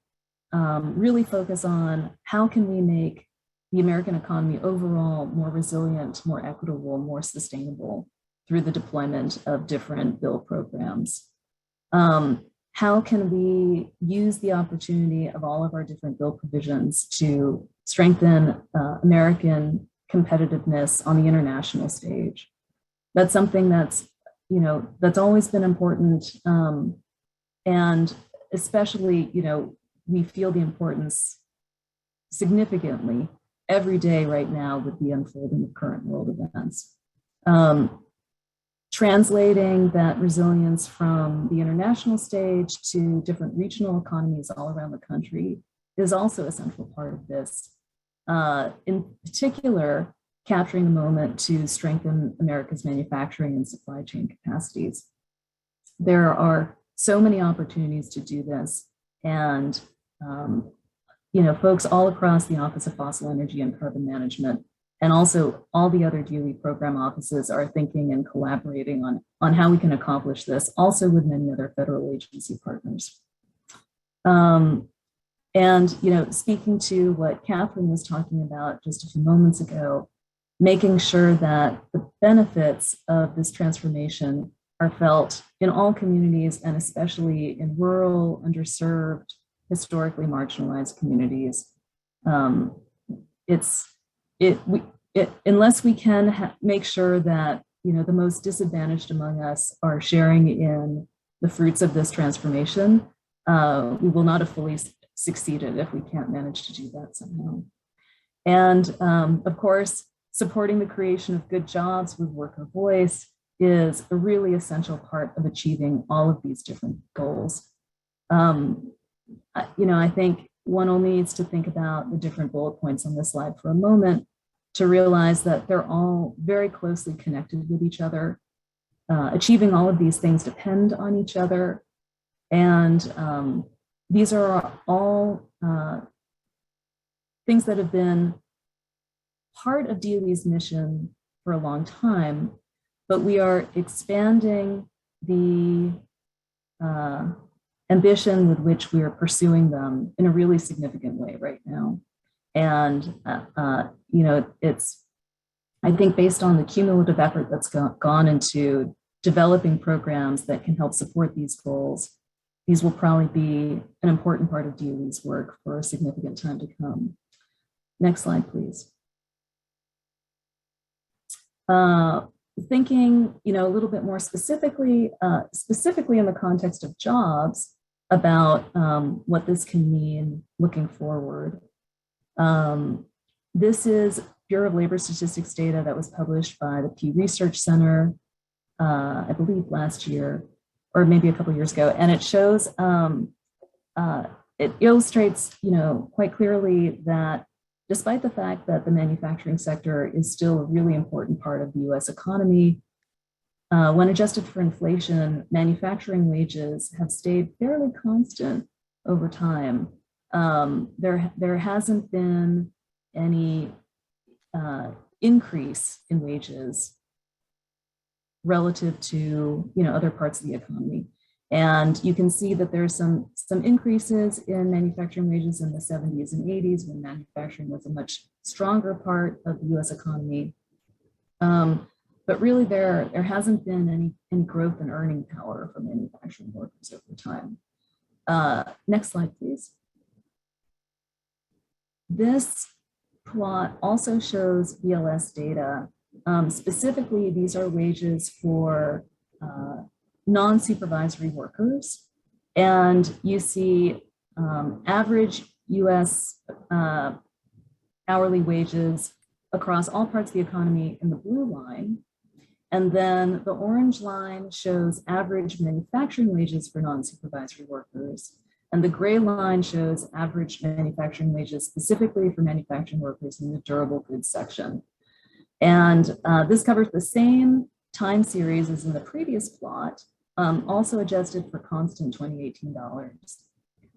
really focus on how can we make the American economy overall more resilient, more equitable, more sustainable through the deployment of different bill programs. How can we use the opportunity of all of our different bill provisions to strengthen American competitiveness on the international stage? That's something that's, that's always been important. And especially, we feel the importance significantly every day right now with the unfolding of current world events. Translating that resilience from the international stage to different regional economies all around the country is also a central part of this. In particular, capturing the moment to strengthen America's manufacturing and supply chain capacities. There are so many opportunities to do this, and folks all across the Office of Fossil Energy and Carbon Management, and also all the other DOE program offices are thinking and collaborating on how we can accomplish this, also with many other federal agency partners. Speaking to what Catherine was talking about just a few moments ago, making sure that the benefits of this transformation are felt in all communities, and especially in rural, underserved, historically marginalized communities. Unless we can make sure that the most disadvantaged among us are sharing in the fruits of this transformation, we will not have fully succeeded if we can't manage to do that somehow. And of course, supporting the creation of good jobs with worker voice is a really essential part of achieving all of these different goals. I think one only needs to think about the different bullet points on this slide for a moment to realize that they're all very closely connected with each other. Achieving all of these things depend on each other. And these are all things that have been part of DOE's mission for a long time, but we are expanding the ambition with which we are pursuing them in a really significant way right now. And, it's, I think, based on the cumulative effort that's gone into developing programs that can help support these goals, these will probably be an important part of DOE's work for a significant time to come. Next slide, please. Thinking, a little bit more specifically in the context of jobs, about what this can mean looking forward. This is Bureau of Labor Statistics data that was published by the Pew Research Center, I believe last year, or maybe a couple of years ago, and it shows, it illustrates, quite clearly that despite the fact that the manufacturing sector is still a really important part of the US economy, when adjusted for inflation, manufacturing wages have stayed fairly constant over time. There hasn't been any increase in wages relative to other parts of the economy. And you can see that there's some increases in manufacturing wages in the 70s and 80s when manufacturing was a much stronger part of the US economy. But really there hasn't been any growth in earning power for manufacturing workers over time. Next slide, please. This plot also shows BLS data. Specifically, these are wages for non-supervisory workers. And you see average US hourly wages across all parts of the economy in the blue line. And then the orange line shows average manufacturing wages for non-supervisory workers. And the gray line shows average manufacturing wages specifically for manufacturing workers in the durable goods section. And this covers the same time series as in the previous plot, also adjusted for constant 2018 dollars.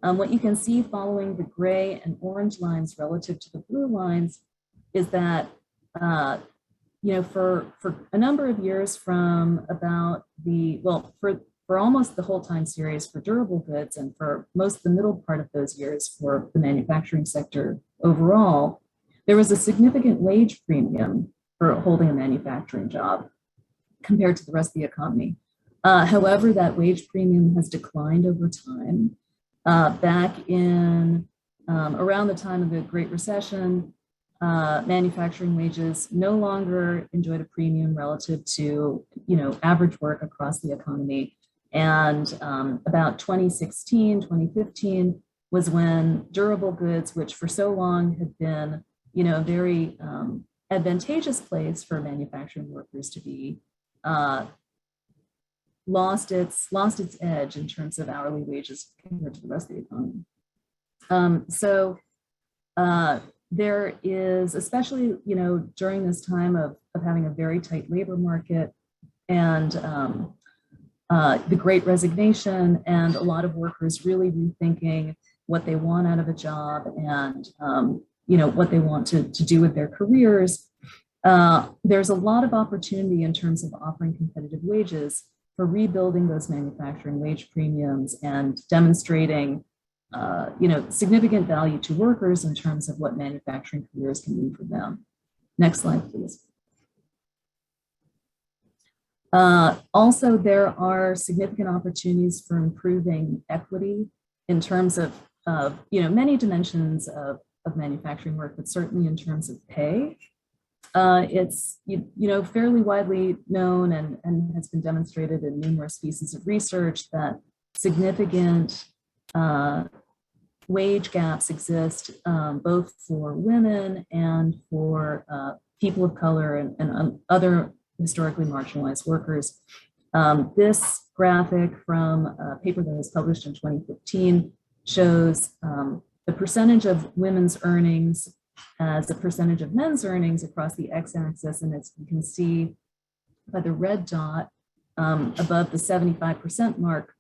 What you can see following the gray and orange lines relative to the blue lines is that for a number of years from about for for almost the whole time series for durable goods and for most of the middle part of those years for the manufacturing sector overall, there was a significant wage premium for holding a manufacturing job compared to the rest of the economy. However, that wage premium has declined over time. Back in around the time of the Great Recession, manufacturing wages no longer enjoyed a premium relative to, average work across the economy. And about 2016, 2015 was when durable goods, which for so long had been, a very advantageous place for manufacturing workers to be, lost its edge in terms of hourly wages compared to the rest of the economy. There is, especially, during this time of having a very tight labor market and the Great Resignation, and a lot of workers really rethinking what they want out of a job and, what they want to do with their careers. There's a lot of opportunity in terms of offering competitive wages for rebuilding those manufacturing wage premiums and demonstrating significant value to workers in terms of what manufacturing careers can mean for them. Next slide, please. Also, there are significant opportunities for improving equity in terms of many dimensions of manufacturing work, but certainly in terms of pay. It's fairly widely known and has been demonstrated in numerous pieces of research that significant wage gaps exist both for women and for people of color and other historically marginalized workers. This graphic from a paper that was published in 2015 shows the percentage of women's earnings as a percentage of men's earnings across the x-axis, and as you can see by the red dot above the 75% mark,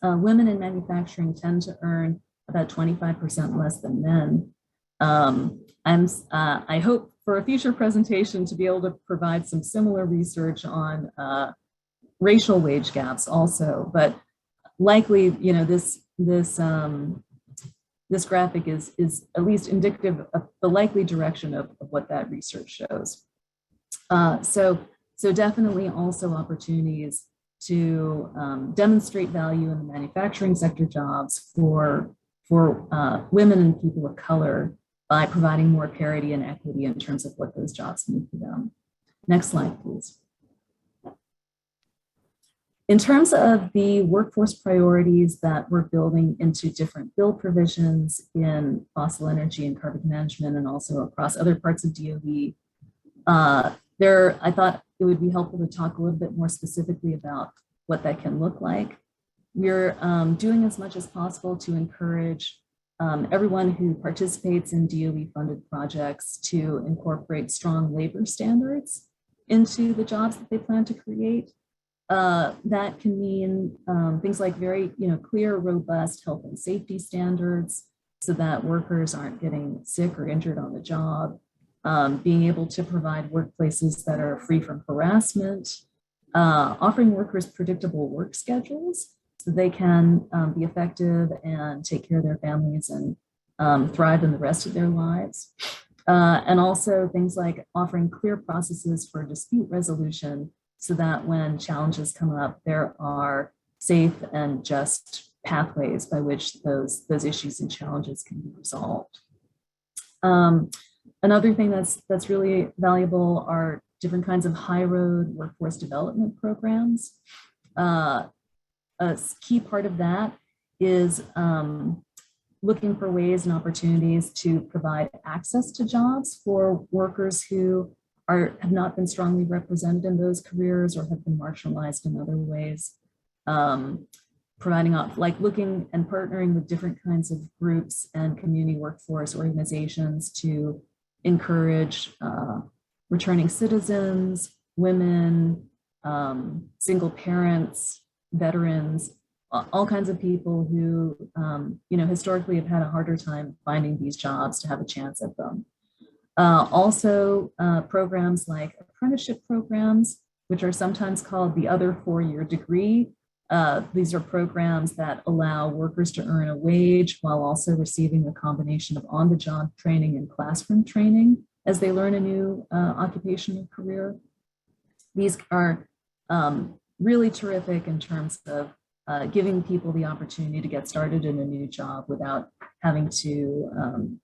women in manufacturing tend to earn about 25% less than men. I hope for a future presentation to be able to provide some similar research on racial wage gaps also, but likely, this graphic is at least indicative of the likely direction of what that research shows. So definitely also opportunities to demonstrate value in the manufacturing sector jobs for women and people of color by providing more parity and equity in terms of what those jobs mean for them. Next slide, please. In terms of the workforce priorities that we're building into different bill provisions in fossil energy and carbon management and also across other parts of DOE, I thought it would be helpful to talk a little bit more specifically about what that can look like. We're doing as much as possible to encourage everyone who participates in DOE-funded projects to incorporate strong labor standards into the jobs that they plan to create. That can mean things like very clear, robust health and safety standards so that workers aren't getting sick or injured on the job, being able to provide workplaces that are free from harassment, offering workers predictable work schedules so they can be effective and take care of their families and thrive in the rest of their lives. And also things like offering clear processes for dispute resolution so that when challenges come up, there are safe and just pathways by which those issues and challenges can be resolved. Another thing that's really valuable are different kinds of high road workforce development programs. A key part of that is looking for ways and opportunities to provide access to jobs for workers who have not been strongly represented in those careers or have been marginalized in other ways. Looking and partnering with different kinds of groups and community workforce organizations to encourage returning citizens, women, single parents, veterans, all kinds of people who historically have had a harder time finding these jobs to have a chance at them. Also, programs like apprenticeship programs, which are sometimes called the other four-year degree, These are programs that allow workers to earn a wage while also receiving a combination of on-the-job training and classroom training as they learn a new occupation or career. These are really terrific in terms of giving people the opportunity to get started in a new job without having to,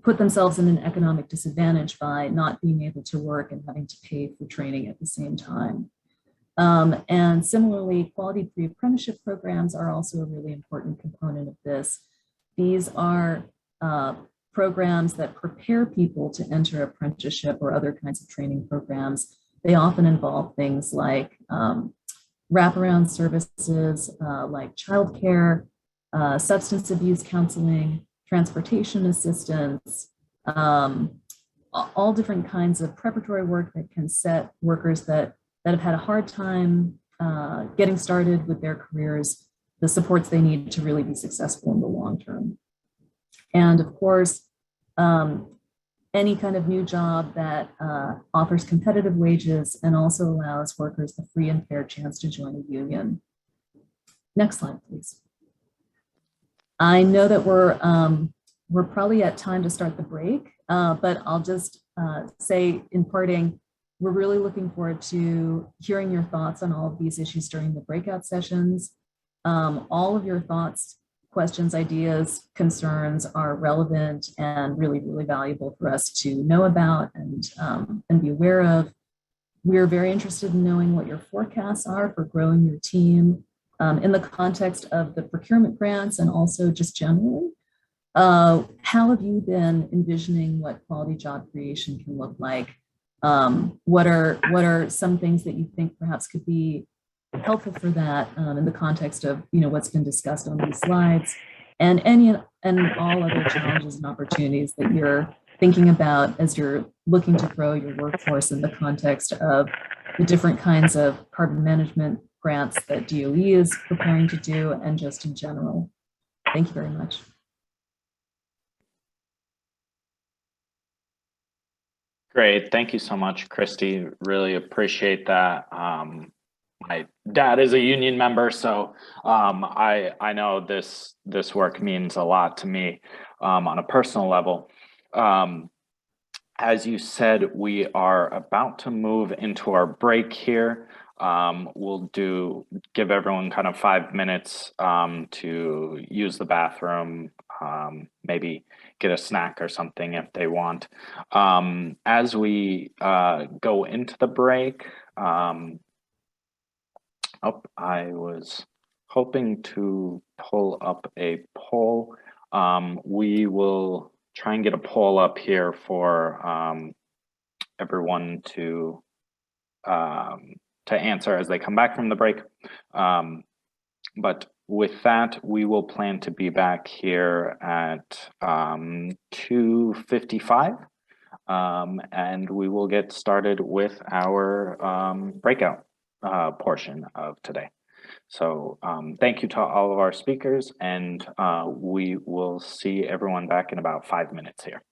put themselves in an economic disadvantage by not being able to work and having to pay for training at the same time. And similarly, quality pre-apprenticeship programs are also a really important component of this. These are programs that prepare people to enter apprenticeship or other kinds of training programs. They often involve things like wraparound services like childcare, substance abuse counseling, transportation assistance, all different kinds of preparatory work that can set workers that have had a hard time getting started with their careers, the supports they need to really be successful in the long term. And of course, any kind of new job that offers competitive wages and also allows workers the free and fair chance to join a union. Next slide, please. I know that we're probably at time to start the break, but I'll just say in parting, we're really looking forward to hearing your thoughts on all of these issues during the breakout sessions. All of your thoughts, questions, ideas, concerns are relevant and really, really valuable for us to know about and be aware of. We're very interested in knowing what your forecasts are for growing your team in the context of the procurement grants and also just generally. How have you been envisioning what quality job creation can look like? What are some things that you think perhaps could be helpful for that in the context of what's been discussed on these slides, and all other challenges and opportunities that you're thinking about as you're looking to grow your workforce in the context of the different kinds of carbon management grants that DOE is preparing to do and just in general. Thank you very much. Great. Thank you so much, Christy. Really appreciate that. My dad is a union member, so I know this work means a lot to me on a personal level. As you said, we are about to move into our break here. We'll give everyone kind of 5 minutes to use the bathroom, maybe get a snack or something if they want. As we go into the break, I was hoping to pull up a poll. We will try and get a poll up here for everyone to answer as they come back from the break. But with that, we will plan to be back here at 2:55, and we will get started with our breakout portion of today. So thank you to all of our speakers, and we will see everyone back in about 5 minutes here.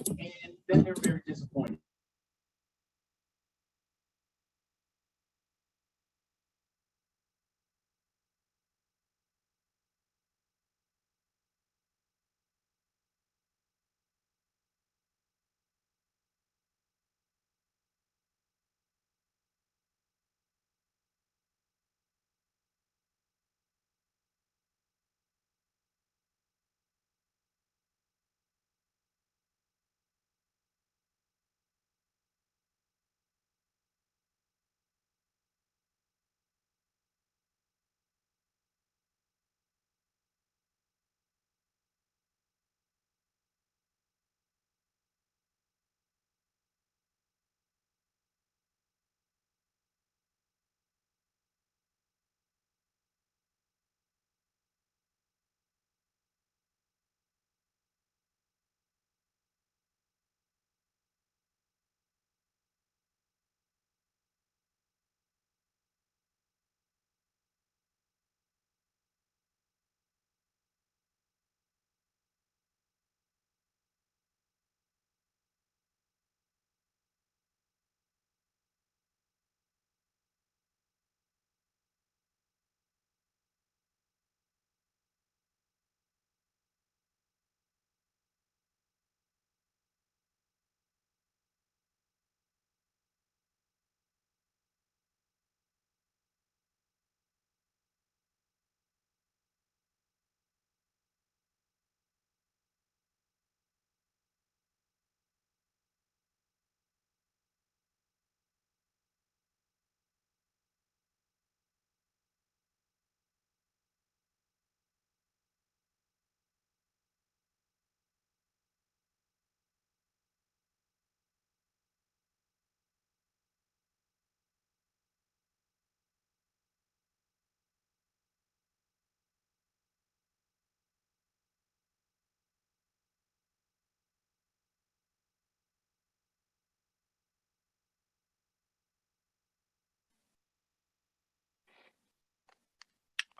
and then they're very disappointed.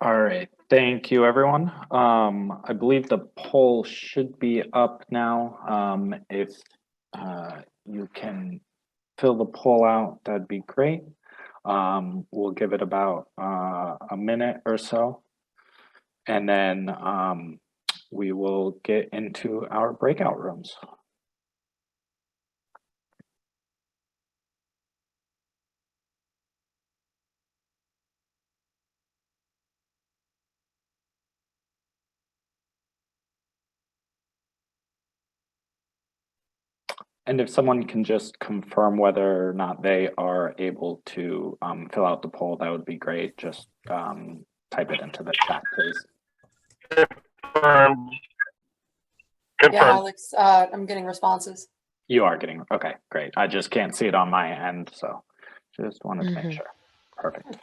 All right, thank you, everyone. I believe the poll should be up now. If you can fill the poll out, that'd be great. We'll give it about a minute or so, and then we will get into our breakout rooms. And if someone can just confirm whether or not they are able to fill out the poll, that would be great. Just type it into the chat, please. Confirmed. Yeah, Alex, I'm getting responses. You are getting, okay, great. I just can't see it on my end, so just wanted to make sure. Perfect.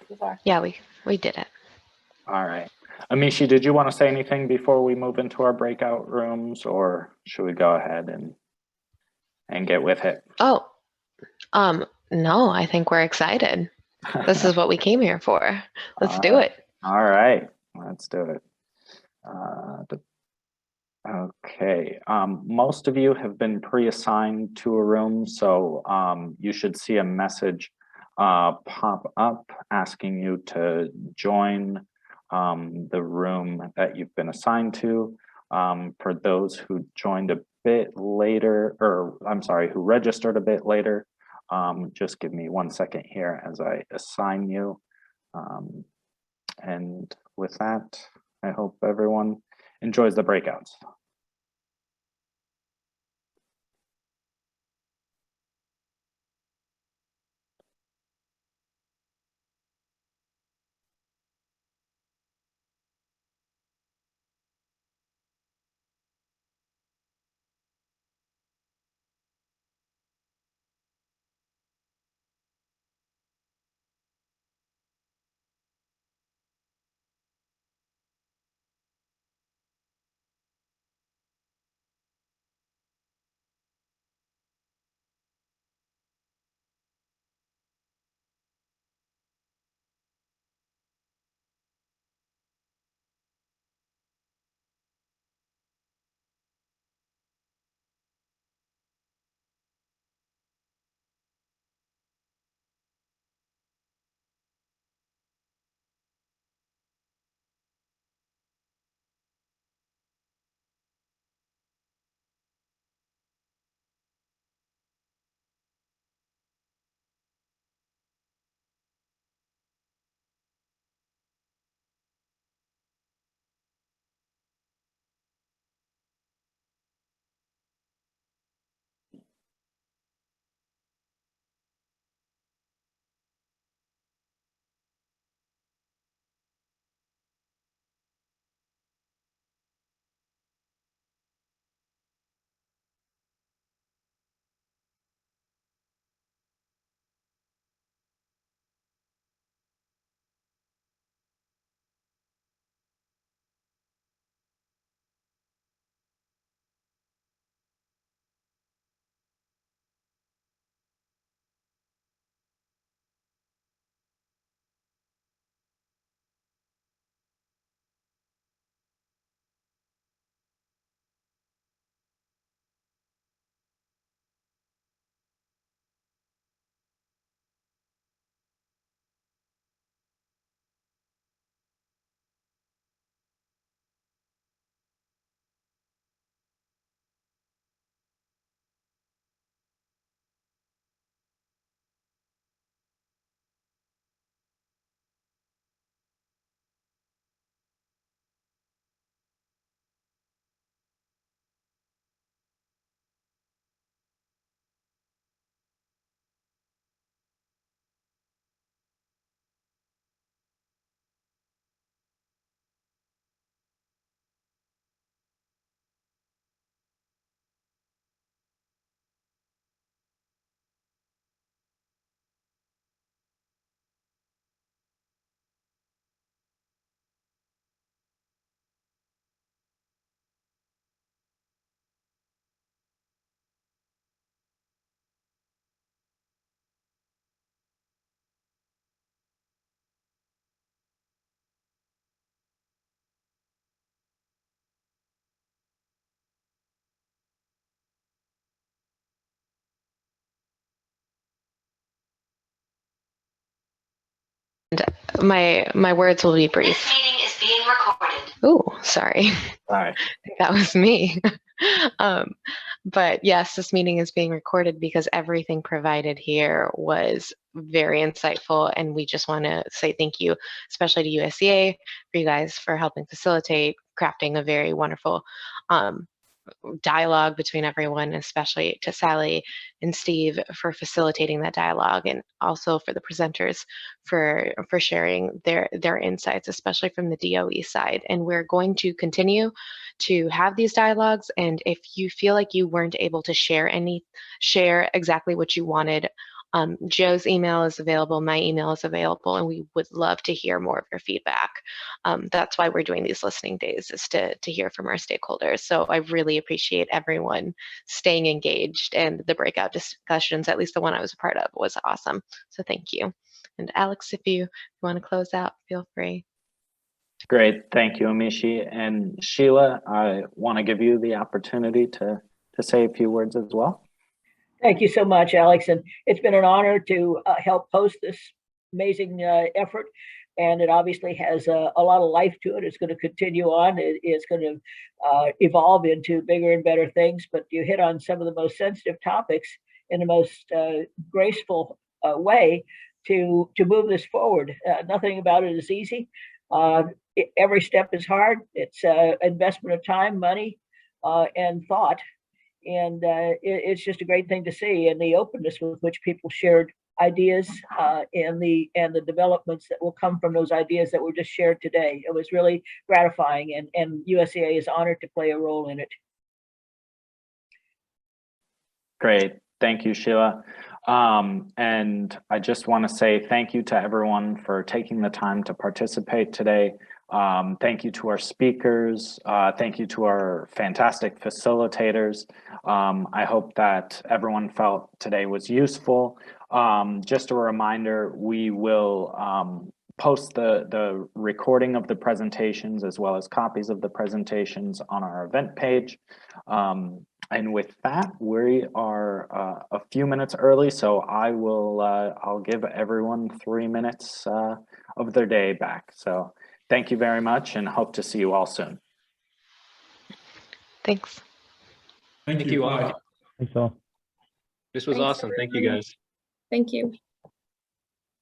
Yeah, we did it. All right. Amishi, did you want to say anything before we move into our breakout rooms, or should we go ahead and get with it? Oh, no, I think we're excited. This is what we came here for. Let's do it. All right, let's do it. Okay, most of you have been pre-assigned to a room, so you should see a message pop up asking you to join the room that you've been assigned to. For those who joined a bit later, or I'm sorry, who registered a bit later, just give me 1 second here as I assign you. And with that, I hope everyone enjoys the breakouts. my words will be brief. This meeting is being recorded. Oh, sorry. Sorry. I think that was me. But yes, this meeting is being recorded because everything provided here was very insightful. And we just want to say thank you, especially to USCA, for you guys for helping facilitate crafting a very wonderful dialogue between everyone, especially to Sally and Steve for facilitating that dialogue, and also for the presenters for sharing their insights, especially from the DOE side. And we're going to continue to have these dialogues. And if you feel like you weren't able to share exactly what you wanted, Joe's email is available, my email is available, and we would love to hear more of your feedback. That's why we're doing these listening days, is to hear from our stakeholders. So I really appreciate everyone staying engaged, and the breakout discussions, at least the one I was a part of, was awesome. So thank you. And Alex, if you want to close out, feel free. Great, thank you, Amishi. And Sheila, I want to give you the opportunity to say a few words as well. Thank you so much, Alex. And it's been an honor to help host this amazing effort. And it obviously has a lot of life to it. It's going to continue on. It's going to evolve into bigger and better things. But you hit on some of the most sensitive topics in the most graceful way to move this forward. Nothing about it is easy. Every step is hard. It's investment of time, money, and thought. And it's just a great thing to see, and the openness with which people shared ideas and the developments that will come from those ideas that were just shared today. It was really gratifying, and USCA is honored to play a role in it. Great, thank you, Sheila. And I just want to say thank you to everyone for taking the time to participate today. Thank you to our speakers. Thank you to our fantastic facilitators. I hope that everyone felt today was useful. Just a reminder, we will post the recording of the presentations as well as copies of the presentations on our event page. And with that, we are a few minutes early, so I'll give everyone 3 minutes of their day back. So thank you very much, and hope to see you all soon. Thanks. Thank you all. Thanks all. This was awesome. Thank you, guys. Thank you.